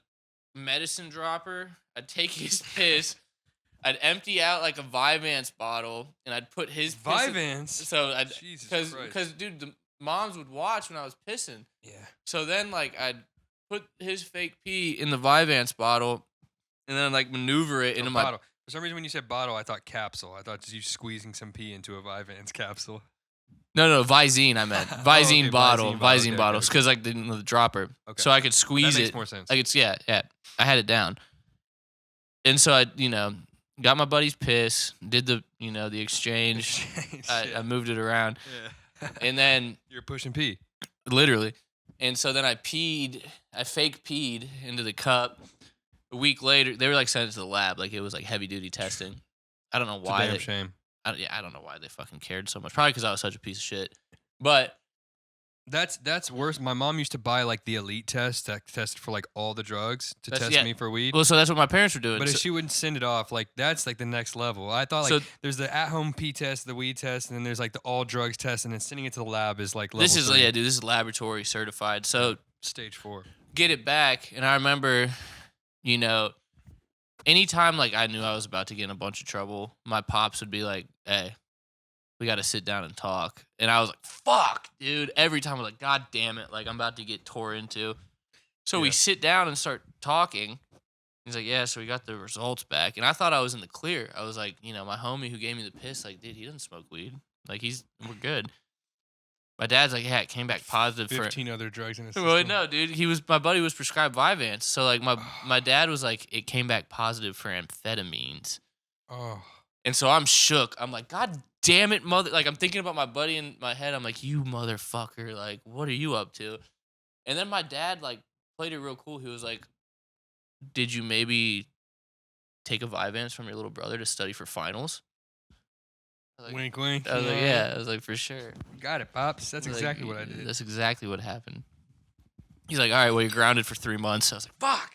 medicine dropper. I'd take his piss. I'd empty out like a Vyvanse bottle, and I'd put his Vyvanse. Because dude, the moms would watch when I was pissing. Yeah. So then like I'd put his fake pee in the Vyvanse bottle, and then like maneuver it into my bottle. For some reason, when you said bottle, I thought capsule. I thought just you squeezing some pee into a Vyvanse capsule. No, Visine. I meant Visine okay, bottle, Visine okay, bottles, because like the dropper, so I could squeeze that makes it. More sense. I could, yeah, I had it down, and so I, got my buddy's piss, did the, the exchange. I moved it around, and then you're pushing pee, literally, and so then I fake peed into the cup. A week later, they were like sent it to the lab, like it was like heavy duty testing. I don't know why. It's a damn shame. I don't know why they fucking cared so much. Probably because I was such a piece of shit. But that's worse. My mom used to buy like the elite test that tested for like all the drugs to test me for weed. Well, so that's what my parents were doing. But if she wouldn't send it off, like that's like the next level. I thought like there's the at-home pee test, the weed test, and then there's like the all drugs test, and then sending it to the lab is like level 3. Dude, this is laboratory certified. So stage 4. Get it back, and I remember, anytime like I knew I was about to get in a bunch of trouble, my pops would be like, "Hey, we got to sit down and talk." And I was like, "Fuck, dude!" Every time I was like, "God damn it!" Like I'm about to get tore into. So we sit down and start talking. He's like, "Yeah, so we got the results back," and I thought I was in the clear. I was like, my homie who gave me the piss, like, dude, he doesn't smoke weed. Like we're good. My dad's like, yeah, it came back positive 15 other drugs in his system. Well, no, dude. My buddy was prescribed Vyvanse. So, like, my dad was like, it came back positive for amphetamines. Oh. And so I'm shook. I'm like, God damn it, mother. Like, I'm thinking about my buddy in my head. I'm like, you motherfucker. Like, what are you up to? And then my dad, like, played it real cool. He was like, did you maybe take a Vyvanse from your little brother to study for finals? Like, wink, wink. I was like, yeah. I was like, for sure. Got it, Pops. That's exactly what I did. That's exactly what happened. He's like, all right, well, you're grounded for 3 months. I was like, fuck.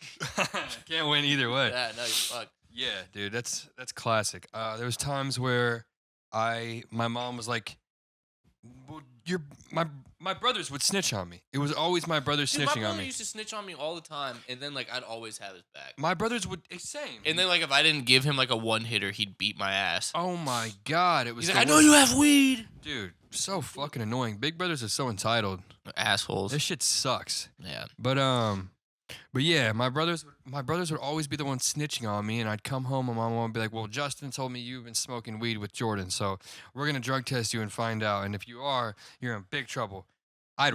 Can't win either way. Yeah, no, you're fucked. Yeah, dude, that's classic. There was times where my mom was like, well, my brothers would snitch on me. It was always my brothers Dude, my snitching on brother me. used to snitch on me all the time, and then like I'd always have his back. My brothers would same. And then like if I didn't give him like a one hitter, he'd beat my ass. Oh my god, it was. He's like, I know you have weed, dude. So fucking annoying. Big brothers are so entitled. Assholes. This shit sucks. Yeah. But yeah, my brothers would always be the ones snitching on me, and I'd come home and my mom would be like, "Well, Justin told me you've been smoking weed with Jordan, so we're gonna drug test you and find out. And if you are, you're in big trouble." I'd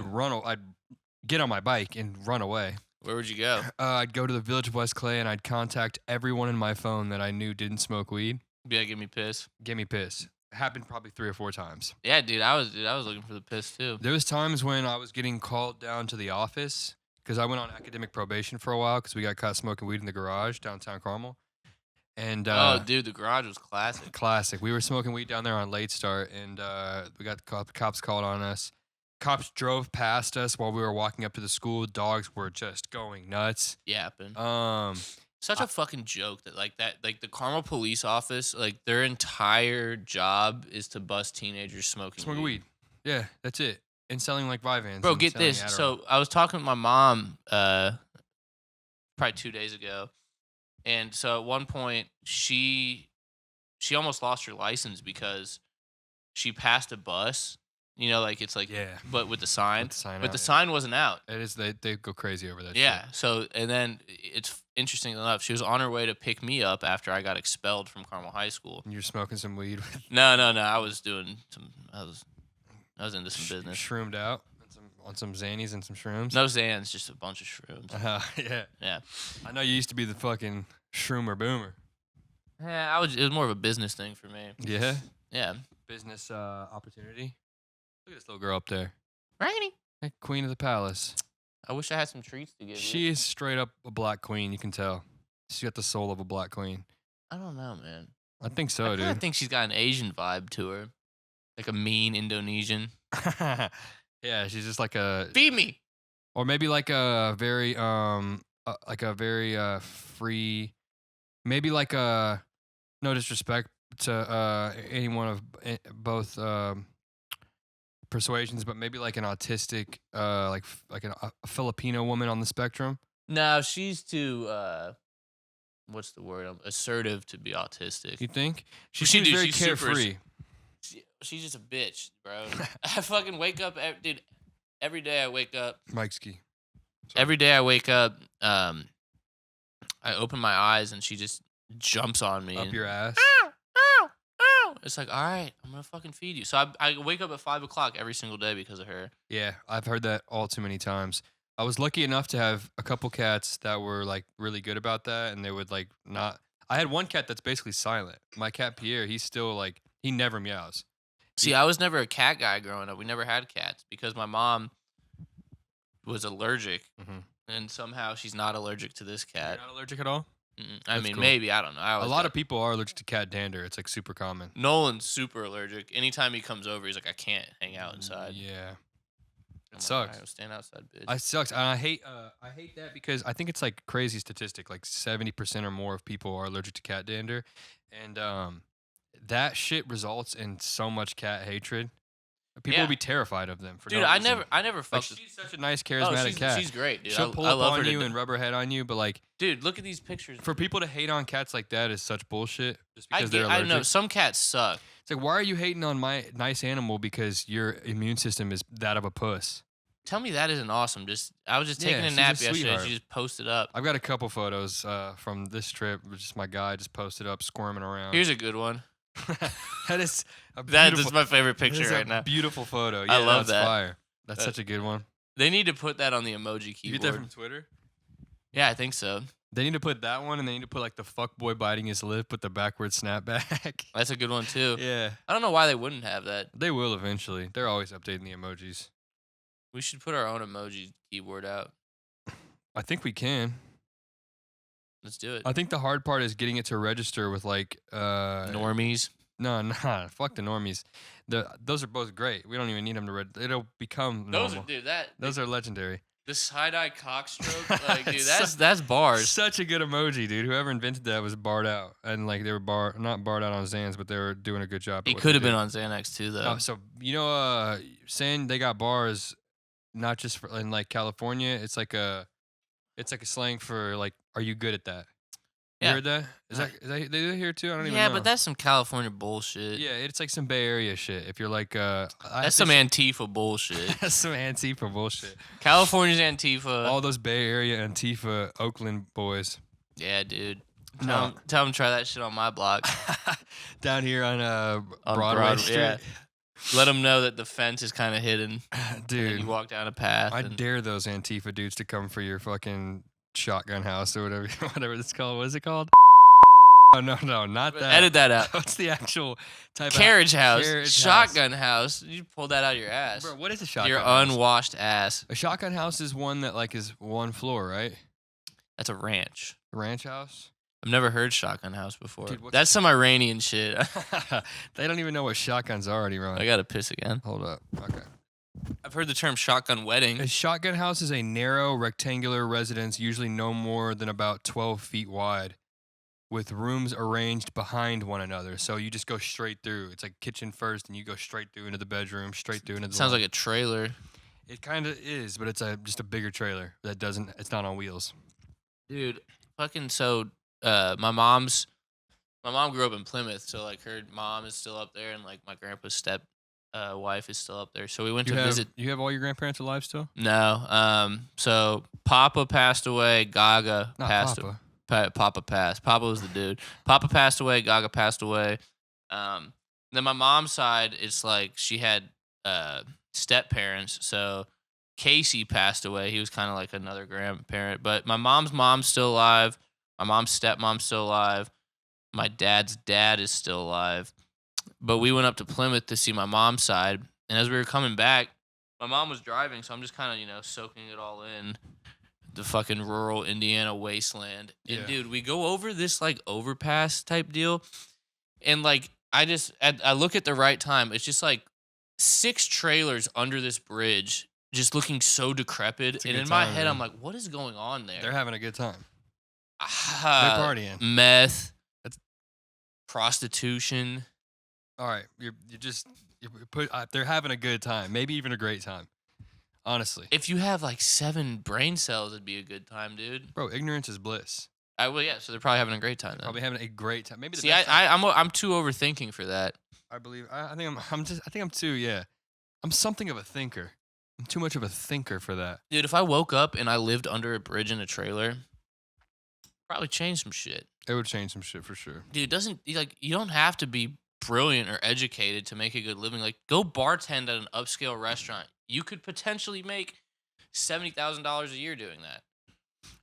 get on my bike and run away. Where would you go? I'd go to the Village of West Clay and I'd contact everyone in my phone that I knew didn't smoke weed. Be like, give me piss. Give me piss. Happened probably 3 or 4 times. Yeah, dude, I was looking for the piss too. There was times when I was getting called down to the office because I went on academic probation for a while because we got caught smoking weed in the garage downtown Carmel. And oh, dude, the garage was classic. Classic. We were smoking weed down there on late start, and we got cops called on us. Cops drove past us while we were walking up to the school. Dogs were just going nuts. Yapping. Such a fucking joke that like the Carmel police office, like their entire job is to bust teenagers smoking weed. Yeah, that's it. And selling like Vyvanse. Bro, get this. Adderall. So I was talking with my mom probably 2 days ago. And so at one point she almost lost her license because she passed a bus. You know, like it's like but with the sign. But the sign wasn't out. It is they go crazy over that Yeah. shit. So and then it's interesting enough, she was on her way to pick me up after I got expelled from Carmel High School. And you're smoking some weed. No. I was doing I was into some business. Shroomed out on some Xannies and some shrooms. No Xans, just a bunch of shrooms. Yeah. Yeah. I know you used to be the fucking shroomer boomer. Yeah, it was more of a business thing for me. Yeah. Yeah. Business opportunity. Look at this little girl up there. Rainy. Hey, queen of the palace. I wish I had some treats to give you. She is straight up a black queen. You can tell. She's got the soul of a black queen. I don't know, man. I think so, dude. I think she's got an Asian vibe to her, like a mean Indonesian. Yeah, she's just like a feed me, or maybe like a very free, maybe like a no disrespect to any one of both persuasions, but maybe like an autistic, like a Filipino woman on the spectrum. No, she's too what's the word? Assertive to be autistic. You think? She's very carefree. She's just a bitch, bro. I fucking wake up, dude. Every day I wake up. Mike's key. Every day I wake up, I open my eyes and she just jumps on me. Up your ass. Ow, ow, ow. It's like, all right, I'm gonna fucking feed you. So I wake up at 5 o'clock every single day because of her. Yeah, I've heard that all too many times. I was lucky enough to have a couple cats that were like really good about that, and they would like not. I had one cat that's basically silent. My cat Pierre, he's still like he never meows. See, I was never a cat guy growing up. We never had cats because my mom was allergic, and somehow she's not allergic to this cat. You're not allergic at all? I mean, cool. Maybe. I don't know. A lot of people are allergic to cat dander. It's like super common. Nolan's super allergic. Anytime he comes over, he's like, I can't hang out inside. Yeah. It sucks. Right, stand outside, bitch. It sucks. And I hate that because I think it's like crazy statistic. Like 70% or more of people are allergic to cat dander. And that shit results in so much cat hatred. People will be terrified of them. Dude, I never fucked with. She's such a nice, charismatic cat. She's great, dude. She'll pull up on you and rub her head on you, but like, dude, look at these pictures. For people to hate on cats like that is such bullshit. Just because they're allergic. I know some cats suck. It's like, why are you hating on my nice animal because your immune system is that of a puss? Tell me that isn't awesome. I was just taking a nap yesterday and she just posted up. I've got a couple photos from this trip. Just my guy just posted up squirming around. Here's a good one. That is my favorite picture right now. Beautiful photo. Yeah, I love that. That's fire. That's such a good one. They need to put that on the emoji keyboard. You get that from Twitter? Yeah, I think so. They need to put that one, and they need to put like the fuck boy biting his lip with the backward snapback. That's a good one too. Yeah. I don't know why they wouldn't have that. They will eventually. They're always updating the emojis. We should put our own emoji keyboard out. I think we can. Let's do it. I think the hard part is getting it to register with like normies. No, nah, fuck the normies. Those are both great. We don't even need them to it'll become normal. Those are legendary. The side-eye cock stroke, like, dude, that's bars. Such a good emoji, dude. Whoever invented that was barred out, and like they were not barred out on Xans, but they were doing a good job. He could have been on Xanax too, though. Oh, so saying they got bars, not just for, in like California, it's like a slang for like, are you good at that? You Yeah. heard that? Is that they do that here too? I don't even know. Yeah, but that's some California bullshit. Yeah, it's like some Bay Area shit. If you're like, that's some Antifa bullshit. That's some Antifa bullshit. California's Antifa. All those Bay Area Antifa Oakland boys. Yeah, dude. Tell them to try that shit on my block. Down here on Broadway Street. Yeah. Let them know that the fence is kind of hidden. Dude. You walk down a path. I dare those Antifa dudes to come for your fucking shotgun house or whatever it's called. What is it called? Oh, no, not that. Edit that out. What's the actual type carriage of house? Carriage shotgun house. You pulled that out of your ass. Bro, what is a shotgun your house? Unwashed ass. A shotgun house is one that like is one floor, right? That's a ranch. A ranch house? I've never heard shotgun house before. Dude, that's some Iranian shit. They don't even know what shotguns are anymore. I gotta piss again. Hold up. Okay. I've heard the term shotgun wedding. A shotgun house is a narrow, rectangular residence, usually no more than about 12 feet wide, with rooms arranged behind one another. So you just go straight through. It's like kitchen first, and you go straight through into the bedroom, straight through into the Sounds like a trailer. It kind of is, but it's just a bigger trailer that doesn't. It's not on wheels. Dude, fucking so. My mom grew up in Plymouth, so like her mom is still up there, and like my grandpa's step wife is still up there. So we went to visit. You have all your grandparents alive still? No. So Papa passed away. Gaga Not passed. Papa passed. Papa was the dude. Papa passed away. Gaga passed away. Then my mom's side, it's like she had step parents. So Casey passed away. He was kind of like another grandparent. But my mom's still alive. My mom's stepmom's still alive. My dad's dad is still alive. But we went up to Plymouth to see my mom's side. And as we were coming back, my mom was driving, so I'm just kind of, soaking it all in. The fucking rural Indiana wasteland. And, dude, we go over this, like, overpass type deal. And, like, I look at the right time. It's just, like, 6 trailers under this bridge just looking so decrepit. And in my head, I'm like, what is going on there? They're having a good time. They're partying. Meth. Prostitution. All right. They're having a good time. Maybe even a great time. Honestly. If you have like 7 brain cells, it'd be a good time, dude. Bro, ignorance is bliss. Well, yeah, so they're probably having a great time then. Probably having a great time. Maybe the See, best time. I'm too overthinking for that. I believe I think I'm too, yeah. I'm something of a thinker. I'm too much of a thinker for that. Dude, if I woke up and I lived under a bridge in a trailer, probably change some shit. It would change some shit for sure. Dude, you don't have to be brilliant or educated to make a good living. Like, go bartend at an upscale restaurant. You could potentially make $70,000 a year doing that.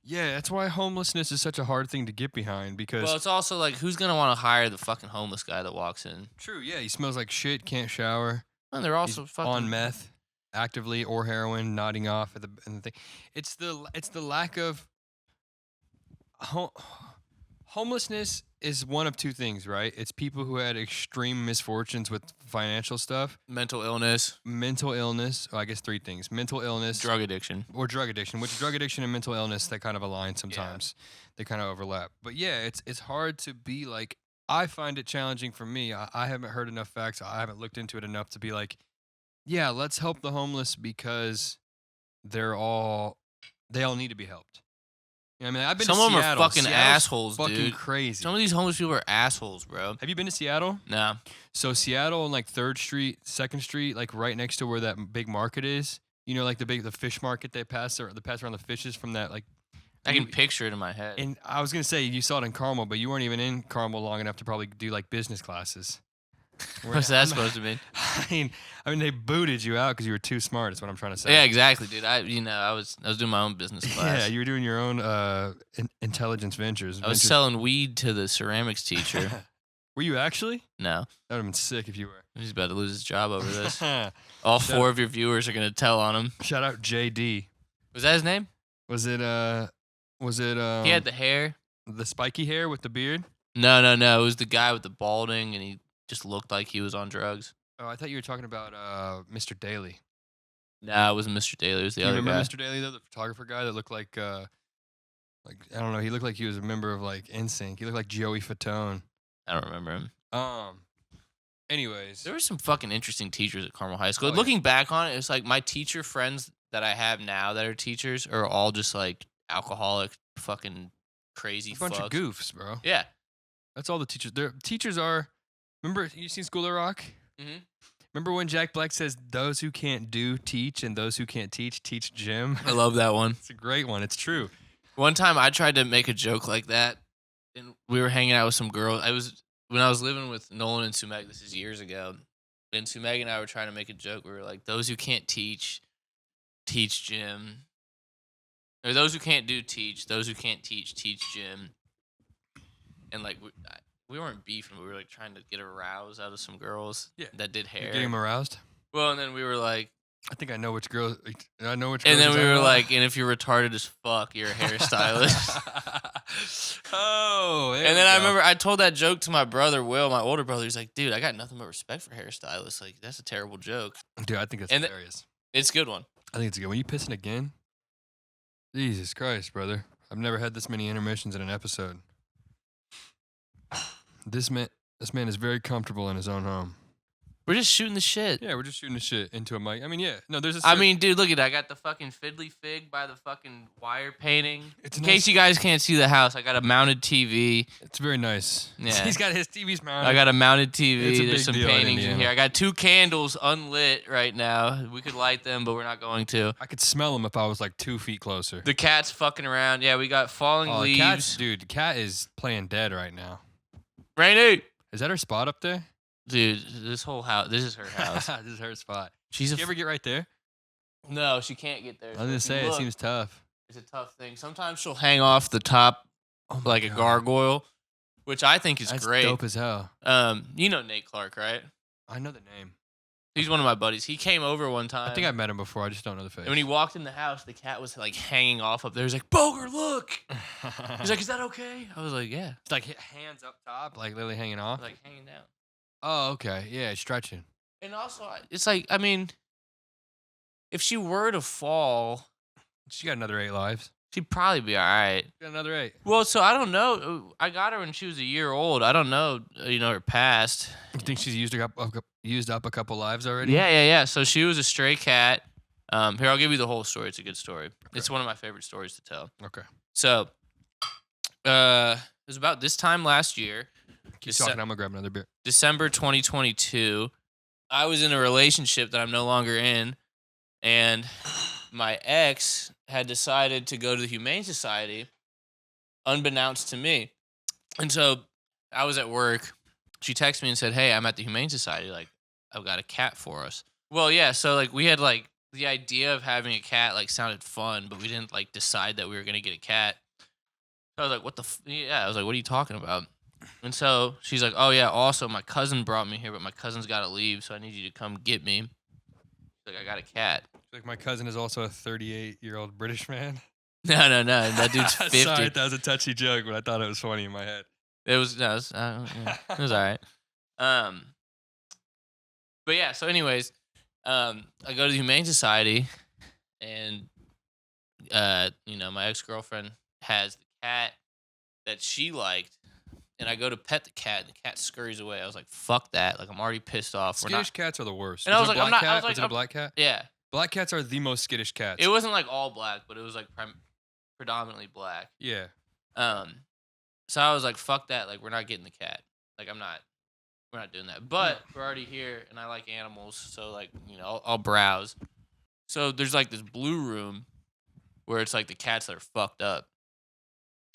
Yeah, that's why homelessness is such a hard thing to get behind because... Well, it's also like, who's going to want to hire the fucking homeless guy that walks in? True, yeah, he smells like shit, can't shower. And they're also He's fucking... on meth, actively, or heroin, nodding off at the thing. It's the lack of... Homelessness is one of two things, right? It's people who had extreme misfortunes with financial stuff. Mental illness. Well, I guess 3 things. Mental illness. Drug addiction. Or drug addiction, which drug addiction and mental illness, they kind of align sometimes. Yeah. They kind of overlap. But yeah, it's hard to be like, I find it challenging for me. I haven't heard enough facts. I haven't looked into it enough to be like, yeah, let's help the homeless because they all need to be helped. You know what I mean, I've been Some to Seattle. of them are fucking Seattle's assholes, fucking dude. Crazy. Some of these homeless people are assholes, bro. Have you been to Seattle? No. So Seattle on like 3rd Street, 2nd Street, like right next to where that big market is. You know, like the fish market they pass around the fishes from that like. I can picture it in my head. And I was gonna say you saw it in Carmel, but you weren't even in Carmel long enough to probably do like business classes. What's that supposed to mean? I mean, they booted you out because you were too smart. Is what I'm trying to say. Yeah, exactly, dude. I was doing my own business class. Yeah, you were doing your own intelligence ventures. I was selling weed to the ceramics teacher. Were you actually? No. That would have been sick if you were. He's about to lose his job over this. All 4 of your viewers are gonna tell on him. Shout out JD. Was that his name? Was it? He had the hair. The spiky hair with the beard? No. It was the guy with the balding, and he just looked like he was on drugs. Oh, I thought you were talking about Mr. Daly. Nah, it wasn't Mr. Daly. It was the You other remember guy. Mr. Daly though, the photographer guy that looked like I don't know, he looked like he was a member of like NSYNC. He looked like Joey Fatone. I don't remember him. Anyways, There were some fucking interesting teachers at Carmel High School. Oh, yeah. Looking back on it, it's like my teacher friends that I have now that are teachers are all just like alcoholic, fucking crazy a bunch fucks. of goofs, bro. Yeah. That's all the teachers. Teachers are. Remember, you seen School of Rock? Mm-hmm. Remember when Jack Black says, "Those who can't do teach, and those who can't teach gym." I love that one. It's a great one. It's true. One time I tried to make a joke like that, and we were hanging out with some girls. When I was living with Nolan and Sumeg. This is years ago. And Sumeg and I were trying to make a joke. We were like, "Those who can't teach gym." Or those who can't do teach. Those who can't teach gym. And like we weren't beefing. We were like trying to get a rouse out of some girls that did hair. You're getting them aroused. Well, and then we were like, I think I know which girl. I know which. and girl then you're we were talking like, and if you're retarded as fuck, you're a hairstylist. Oh, there And then we I go. remember I told that joke to my brother, Will, my older brother. He's like, dude, I got nothing but respect for hairstylists. Like, that's a terrible joke. Dude, I think that's and hilarious. It's a good one. I think it's a good. When you pissing again, Jesus Christ, brother! I've never had this many intermissions in an episode. This man is very comfortable in his own home. We're just shooting the shit. Yeah, we're just shooting the shit into a mic. I mean, yeah, no, there's a. I mean, dude, look at that. I got the fucking fiddly fig by the fucking wire painting. It's In nice. case you guys can't see the house, I got a mounted TV. It's very nice. Yeah. He's got his TV's mounted. I got a mounted It's a TV. big There's some deal in paintings in Indiana. here. I got 2 candles unlit right now. We could light them, but we're not going to. I could smell him if I was like 2 feet closer. The cat's fucking around. Yeah, we got falling Oh, the leaves. cat's, dude, the cat is playing dead right now. Rainy. Is that her spot up there? Dude, this whole house. This is her house. This is her spot. She's a. Did you ever get right there? No, she can't get there. I was gonna say, it seems tough. It's a tough thing. Sometimes she'll hang off the top Oh my like a God. gargoyle, which I think is That's great. dope as hell. You know Nate Clark, right? I know the name. He's one of my buddies. He came over one time. I think I've met him before. I just don't know the face. And when he walked in the house, the cat was like hanging off up there. He's like, Boger, look. He's like, is that okay? I was like, yeah. it's like hands up top, like literally hanging off. Like hanging down. Oh, okay. Yeah, stretching. And also, it's like, I mean, if she were to fall, She got another 8 lives. she'd probably be all right. Got another 8. Well, so I don't know. I got her when she was a year old. I don't know, her past. You think she's used up a couple lives already? Yeah. So she was a stray cat. Here, I'll give you the whole story. It's a good story. It's one of my favorite stories to tell. Okay. So, it was about this time last year, Keep talking. I'm gonna grab another beer. December 2022. I was in a relationship that I'm no longer in, and my ex had decided to go to the Humane Society, unbeknownst to me. And so I was at work. She texted me and said, "Hey, I'm at the Humane Society. Like, I've got a cat for us." Well, yeah. So like we had like the idea of having a cat like sounded fun, but we didn't like decide that we were gonna get a cat. So I was like, "What the?" Yeah, I was like, "What are you talking about?" And so she's like, "Oh yeah, also my cousin brought me here, but my cousin's got to leave, so I need you to come get me." She's like, "I got a cat." Like my cousin is also a 38-year-old British man. No, that dude's 50. Sorry, that was a touchy joke, but I thought it was funny in my head. It was all right. But yeah. So, anyways, I go to the Humane Society, and my ex-girlfriend has the cat that she liked, and I go to pet the cat, and the cat scurries away. I was like, "Fuck that!" Like I'm already pissed off. Skittish cats are the worst. And I was like, it a I'm black not- I cat? was like, Was it a black cat? Yeah. Black cats are the most skittish cats. It wasn't like all black, but it was like predominantly black. Yeah. So I was like, "Fuck that!" Like we're not getting the cat. Like we're not doing that. But we're already here, and I like animals, so like I'll browse. So there's like this blue room where it's like the cats that are fucked up,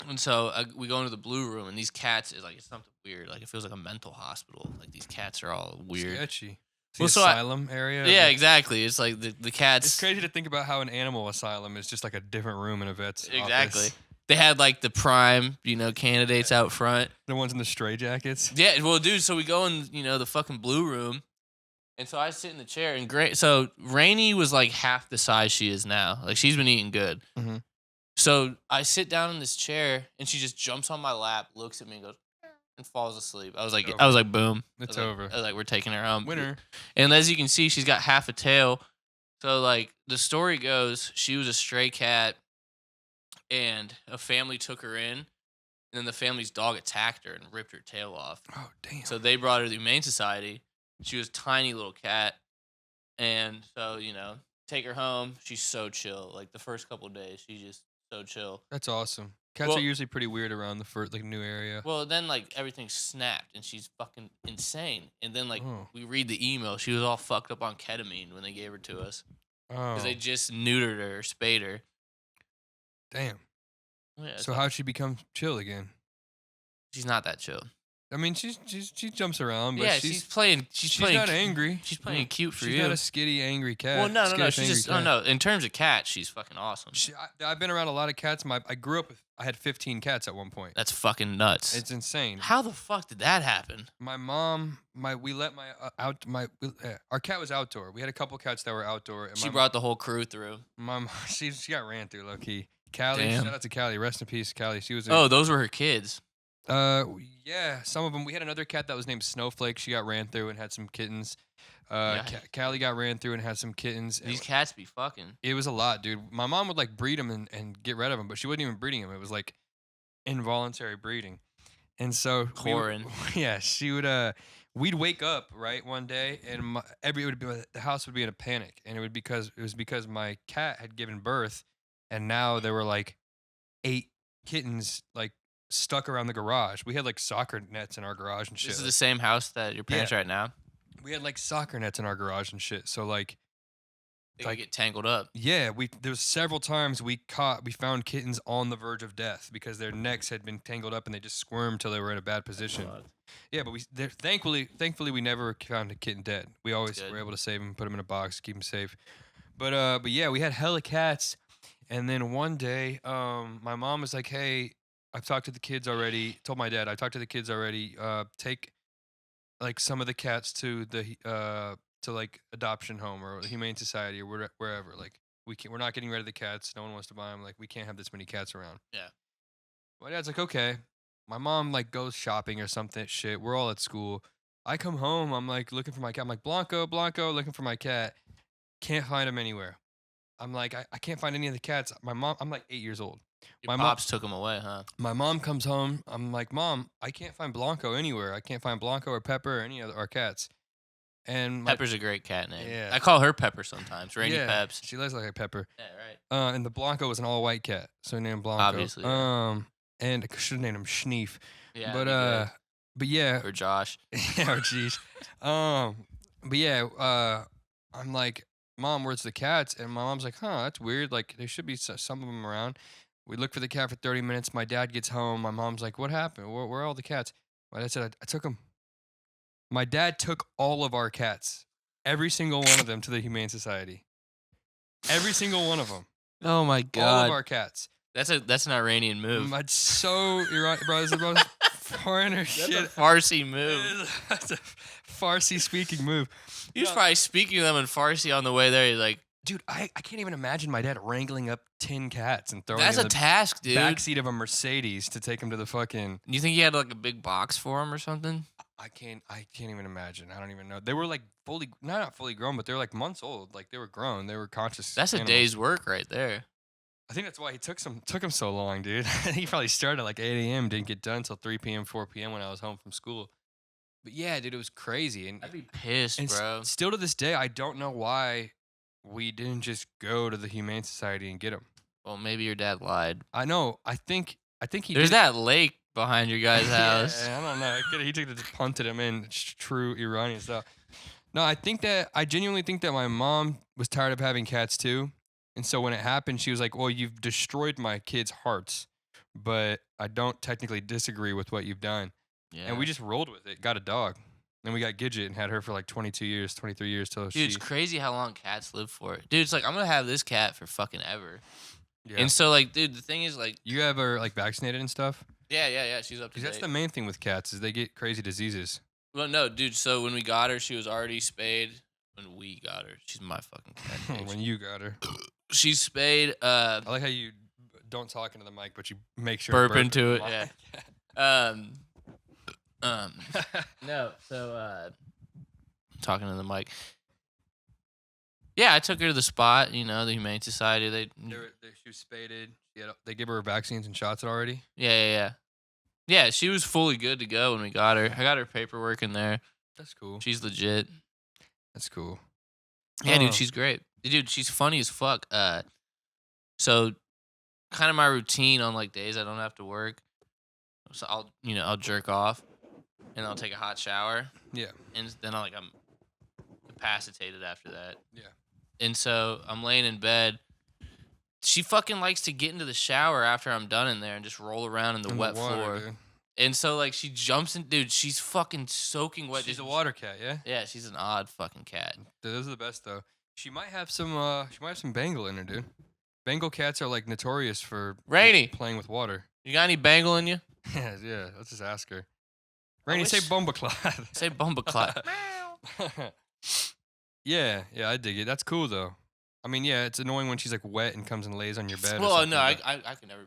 and so we go into the blue room, and these cats is like it's something weird. Like it feels like a mental hospital. Like these cats are all weird. Sketchy. Well, The so asylum area. Yeah, exactly. It's like the cats. It's crazy to think about how an animal asylum is just like a different room in a vet's Exactly. office. They had like the prime, candidates out front. The ones in the stray jackets. Yeah, well, dude. So we go in, the fucking blue room, and so I sit in the chair. And great. So Rainey was like half the size she is now. Like she's been eating good. Mm-hmm. So I sit down in this chair, and she just jumps on my lap, looks at me, and goes, and falls asleep. I was like, boom. It's I was over. like, we're taking her home. Winner. And as you can see, she's got half a tail. So like the story goes, she was a stray cat, and a family took her in, and then the family's dog attacked her and ripped her tail off. Oh damn. So they brought her to the Humane Society. She was a tiny little cat, and so take her home. She's so chill. Like the first couple of days, she's just so chill. That's awesome. Cats are usually pretty weird around the first like new area. Well, then like everything snapped, and she's fucking insane. And then like Oh. we read the email, she was all fucked up on ketamine when they gave her to us because Oh. they just neutered her, spayed her. Damn. Yeah, So how'd she become chill again? she's not that chill. I mean, she jumps around, but Yeah, she's she's she's playing. not angry. She's playing cute for she's you. not a skitty angry cat. Well, no. Skittish, She's angry just cat. no. In terms of cats, she's fucking awesome. I've been around a lot of cats. I grew up with. I had 15 cats at one point. That's fucking nuts. It's insane. How the fuck did that happen? My mom, we let our cat was outdoor. We had a couple cats that were outdoor. And She brought the whole crew through. my mom, she got ran through, low key. Callie, Damn. shout out to Callie. Rest in peace, Callie. She was. Oh, those were her kids. Yeah, some of them. We had another cat that was named Snowflake. She got ran through and had some kittens. Yeah. Callie got ran through and had some kittens. These cats be fucking. It was a lot, dude. My mom would like breed them and get rid of them, but she wasn't even breeding them. It was like involuntary breeding. And so Whoring. she would we'd wake up right one day and the house would be in a panic, and it was because my cat had given birth, and now there were like 8 kittens like stuck around the garage. We had like soccer nets in our garage and shit. This is the same house that your parents are at now. We had like soccer nets in our garage and shit. So like They could get tangled up. yeah, there was several times we found kittens on the verge of death because their necks had been tangled up and they just squirmed till they were in a bad position. Yeah, but thankfully we never found a kitten dead. We always were able to save them, put them in a box, keep them safe. But yeah, we had hella cats, and then one day, my mom was like, "Hey, I've talked to the kids already." Told my dad, "I talked to the kids already. Take like some of the cats to the to like adoption home or the Humane Society or wherever. Like we're not getting rid of the cats. No one wants to buy them. Like we can't have this many cats around." Yeah. My dad's like, "Okay." My mom like goes shopping or something. Shit, we're all at school. I come home. I'm like looking for my cat. I'm like Blanco, looking for my cat. Can't find him anywhere. I'm like, I can't find any of the cats. I'm like 8 years old. Your pops took them away, huh? My mom comes home. I'm like, Mom, I can't find Blanco anywhere. I can't find Blanco or Pepper or any of our cats. And Pepper's a great cat name. Yeah. I call her Pepper sometimes. Randy Peps. She looks like a Pepper. Yeah, right. And the Blanco was an all white cat, so we named Blanco. Obviously. Yeah. And I should have named him Schneef. Yeah. But yeah. Or Josh. Yeah, or jeez. But yeah, I'm like, Mom, where's the cats? And my mom's like, huh, that's weird. Like, there should be some of them around. We look for the cat for 30 minutes. My dad gets home. My mom's like, what happened? Where are all the cats? My dad said, I took them. My dad took all of our cats, every single one of them, to the Humane Society. Every single one of them. Oh my God. All of our cats. That's an Iranian move. It's so Iranian, bro. It's the most foreigner shit. That's a Farsi move. That's a Farsi speaking move. He was probably speaking to them in Farsi on the way there. He's like, dude, I can't even imagine my dad wrangling up 10 cats and throwing that's them a in the task, dude. backseat of a Mercedes to take them to the fucking. You think he had like a big box for him or something? I can't even imagine. I don't even know. They were like not fully grown, but they were like months old. Like they were grown. They were conscious. That's animals. a day's work right there. I think that's why he took him so long, dude. He probably started at like 8 a.m. Didn't get done until 3 p.m., 4 p.m. when I was home from school. But yeah, dude, it was crazy. And I'd be pissed, bro. Still to this day, I don't know why we didn't just go to the Humane Society and get him. Well, maybe your dad lied. I know. I think he. There's did that lake behind your guy's house. Yeah, I don't know. He just punted him in. It's true Iranian style. No, I genuinely think that my mom was tired of having cats too. And so when it happened, she was like, well, you've destroyed my kids' hearts, but I don't technically disagree with what you've done. Yeah. And we just rolled with it, got a dog. Then we got Gidget and had her for like 22 years, 23 years till Dude, it's crazy how long cats live for. Dude, it's like, I'm going to have this cat for fucking ever. Yeah. And so, like, dude, the thing is, like... You have her, like, vaccinated and stuff? Yeah, she's up to date. Because that's the main thing with cats is they get crazy diseases. Well, no, dude, so when we got her, she was already spayed. When we got her. She's my fucking cat. When you got her. She's spayed. I like how you don't talk into the mic, but you make sure burp into it. Yeah. No. So talking to the mic. Yeah, I took her to the spot. You know, the Humane Society. She was spaded. They gave her vaccines and shots already. Yeah. Yeah, she was fully good to go when we got her. I got her paperwork in there. That's cool. She's legit. That's cool. Yeah, dude, she's great. Dude, she's funny as fuck. So kind of my routine on like days I don't have to work. So I'll jerk off and I'll take a hot shower. Yeah. And then I'm incapacitated after that. Yeah. And so I'm laying in bed. She fucking likes to get into the shower after I'm done in there and just roll around in the wet floor. Dude. And so like she jumps in, dude. She's fucking soaking wet. She's a water cat, yeah. Yeah, she's an odd fucking cat. Dude, those are the best though. She might have some. Bengal in her, dude. Bengal cats are like notorious for Rainy playing with water. You got any Bengal in you? Yeah. Let's just ask her. Rainy, say bumbaclad. Say bumbaclad. Yeah, I dig it. That's cool though. I mean, yeah, it's annoying when she's like wet and comes and lays on your bed. Well, no, I can never.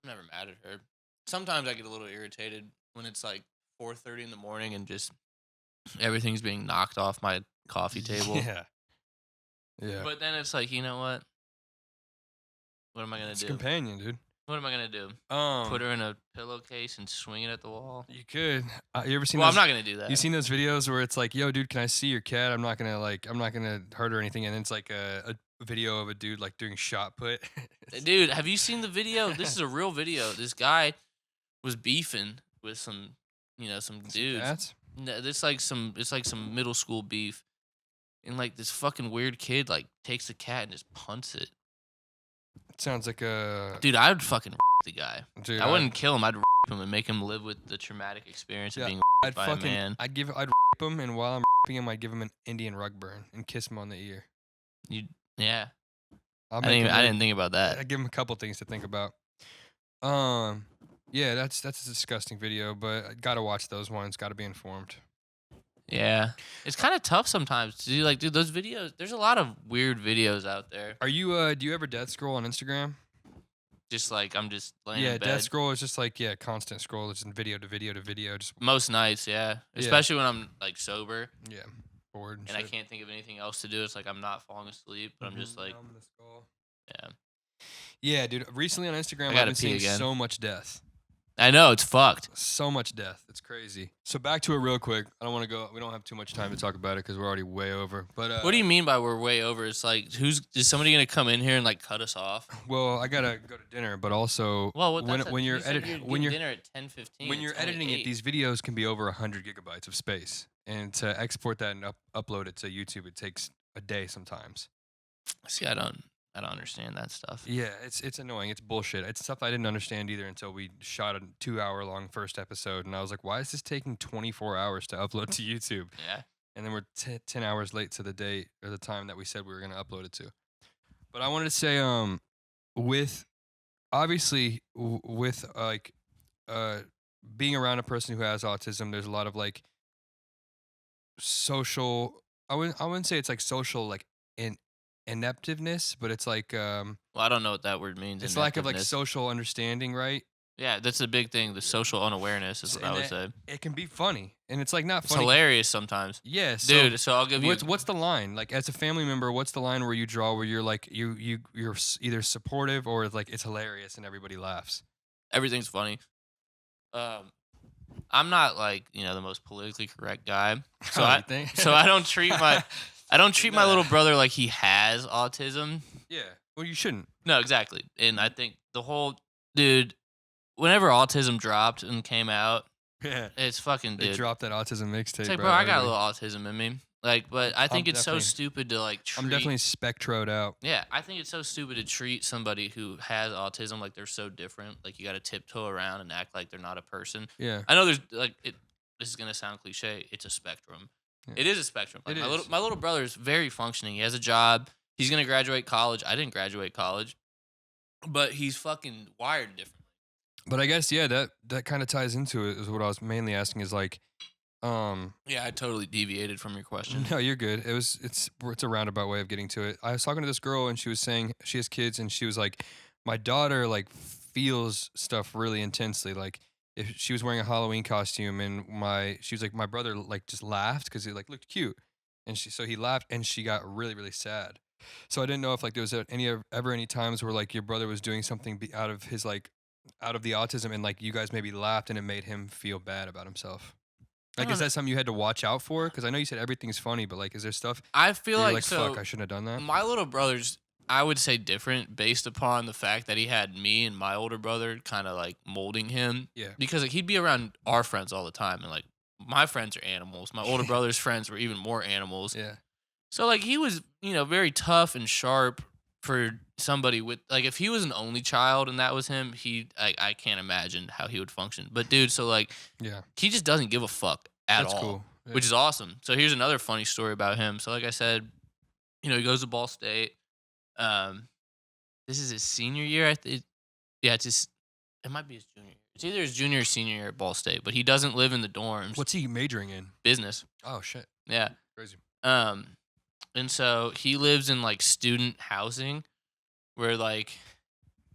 I'm never mad at her. Sometimes I get a little irritated when it's like 4:30 in the morning and just everything's being knocked off my coffee table. Yeah. But then it's like, you know what? What am I gonna do? Companion, dude. What am I gonna do? Put her in a pillowcase and swing it at the wall? You could. You ever seen? Well, I'm not gonna do that. You seen those videos where it's like, "Yo, dude, can I see your cat? I'm not gonna hurt her or anything." And it's like a video of a dude like doing shot put. Dude, have you seen the video? This is a real video. This guy was beefing with some dudes. Cats? No, it's like some middle school beef, and like this fucking weird kid like takes the cat and just punts it. Sounds like a dude. I would fucking the guy. Dude, I wouldn't kill him. I'd him and make him live with the traumatic experience of being by a man. I'd rape him, and while I'm raping him, I'd give him an Indian rug burn and kiss him on the ear. Yeah. I didn't think about that. I'd give him a couple things to think about. Yeah, that's a disgusting video, but I gotta watch those ones. Gotta be informed. Yeah, it's kind of tough sometimes to do. Like, dude, those videos. There's a lot of weird videos out there. Are you? Do you ever death scroll on Instagram? Just like I'm just laying in bed. Death scroll is just like constant scroll. It's in video to video to video. Just most nights, yeah. Especially when I'm like sober. Yeah, bored and I can't think of anything else to do. It's like I'm not falling asleep, but I'm just like, yeah. Yeah, dude. Recently on Instagram, I've been seeing so much death. I know, it's fucked. So much death. It's crazy. So back to it real quick. I don't want to go. We don't have too much time to talk about it because we're already way over. But what do you mean by we're way over? It's like, is somebody gonna come in here and like cut us off? Well, I gotta go to dinner, but also when you're editing dinner at 10:15. When you're editing it, these videos can be over 100 gigabytes of space, and to export that and upload it to YouTube, it takes a day sometimes. See, I don't understand that stuff. Yeah, it's annoying. It's bullshit. It's stuff I didn't understand either until we shot a 2-hour-long first episode, and I was like, why is this taking 24 hours to upload to YouTube? Yeah. And then we're 10 hours late to the date or the time that we said we were going to upload it to. But I wanted to say, with being around a person who has autism, there's a lot of like social. I wouldn't say it's like social like ineptiveness, but it's like well, I don't know what that word means. It's lack of like social understanding, right? Yeah, that's a big thing. The social unawareness is what I would say. It can be funny, and it's like not it's funny. Hilarious sometimes. Yeah, dude. So I'll give you. What's the line? Like as a family member, what's the line where you draw where you're like you're either supportive or like it's hilarious and everybody laughs. Everything's funny. I'm not like the most politically correct guy, so I don't treat my little brother like he has autism. Yeah, well you shouldn't. No, exactly, and I think the whole dude. Whenever autism dropped and came out, it's fucking dude. They dropped that autism mixtape. It's like, bro, I got a little autism in me. Like, but I think it's so stupid to like treat. I'm definitely spectroed out. Yeah, I think it's so stupid to treat somebody who has autism like they're so different. Like you got to tiptoe around and act like they're not a person. Yeah, I know there's like this is gonna sound cliche. It's a spectrum. Yeah. It is a spectrum. Like my little brother is very functioning. He has a job. He's gonna graduate college. I didn't graduate college, but he's fucking wired different. But I guess that kind of ties into it. Is what I was mainly asking is like, yeah, I totally deviated from your question. No, you're good. It's a roundabout way of getting to it. I was talking to this girl and she was saying she has kids and she was like, my daughter like feels stuff really intensely. Like if she was wearing a Halloween costume and she was like my brother like just laughed because he like looked cute and he laughed and she got really really sad. So I didn't know if like there was any times where like your brother was doing something out of his like out of the autism and like you guys maybe laughed and it made him feel bad about himself. I Like, is don't know. that something you had to watch out for? Because I know you said everything's funny, but like, is there stuff I feel where you're like like, fuck, so. I shouldn't have done that? My little brother's, I would say, different based upon the fact that he had me and my older brother kind of like molding him. Yeah. Because like he'd be around our friends all the time, and like my friends are animals. My older brother's friends were even more animals. Yeah. So like he was, very tough and sharp for somebody with like if he was an only child and that was him, I can't imagine how he would function. But dude, so like Yeah. he just doesn't give a fuck at That's all, cool. Yeah. which is awesome. So here's another funny story about him. So like I said, he goes to Ball State. Um, this is his senior year. Yeah, it might be his junior year. It's either his junior or senior year at Ball State, but he doesn't live in the dorms. What's he majoring in? Business? Oh shit. Yeah. Crazy. And so he lives in like student housing, where like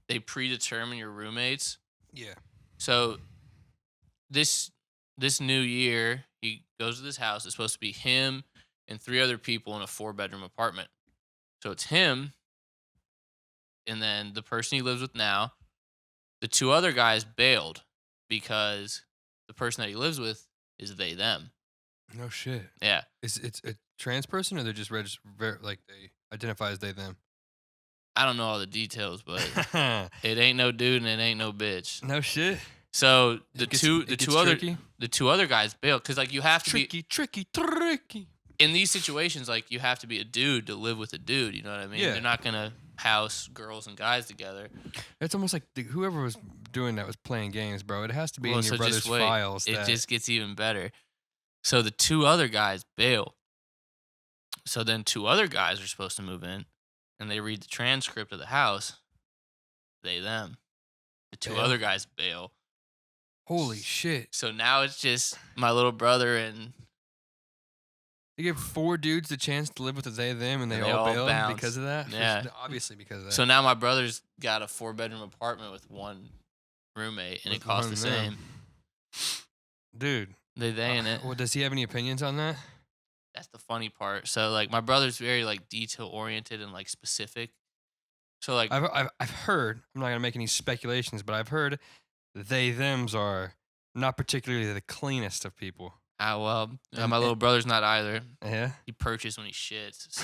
they predetermine your roommates. Yeah. So this new year, he goes to this house. It's supposed to be him and 3 other people in a 4-bedroom apartment. So it's him, and then the person he lives with now. The 2 other guys bailed because the person that he lives with is they them. No shit. Yeah. Is it's a trans person or they're just like they identify as they them? I don't know all the details, but it ain't no dude and it ain't no bitch. No shit. So It gets tricky? the 2 other guys bailed because like you have to be Tricky. in these situations, like you have to be a dude to live with a dude. You know what I mean? Yeah. They're not gonna house girls and guys together. It's almost like whoever was doing that was playing games, bro. It has to be Well, in your so brother's just wait. files. It just gets even better. So the 2 other guys bail. So then 2 other guys are supposed to move in, and they read the transcript of the house. They them. The 2 Bail? other guys bail. Holy shit. So now it's just my little brother and You give 4 dudes the chance to live with the they them and they they all all bailed bounce. because of that? Yeah. Obviously because of that. so now my brother's got a 4-bedroom apartment with 1 roommate, and it With costs the one same. them. Dude. They in it. Well, does he have any opinions on that? That's the funny part. So like my brother's very like detail oriented and like specific. So like I've heard, I'm not going to make any speculations, but I've heard they thems are not particularly the cleanest of people. my And- little brother's not either. Yeah. He purchased when he shits.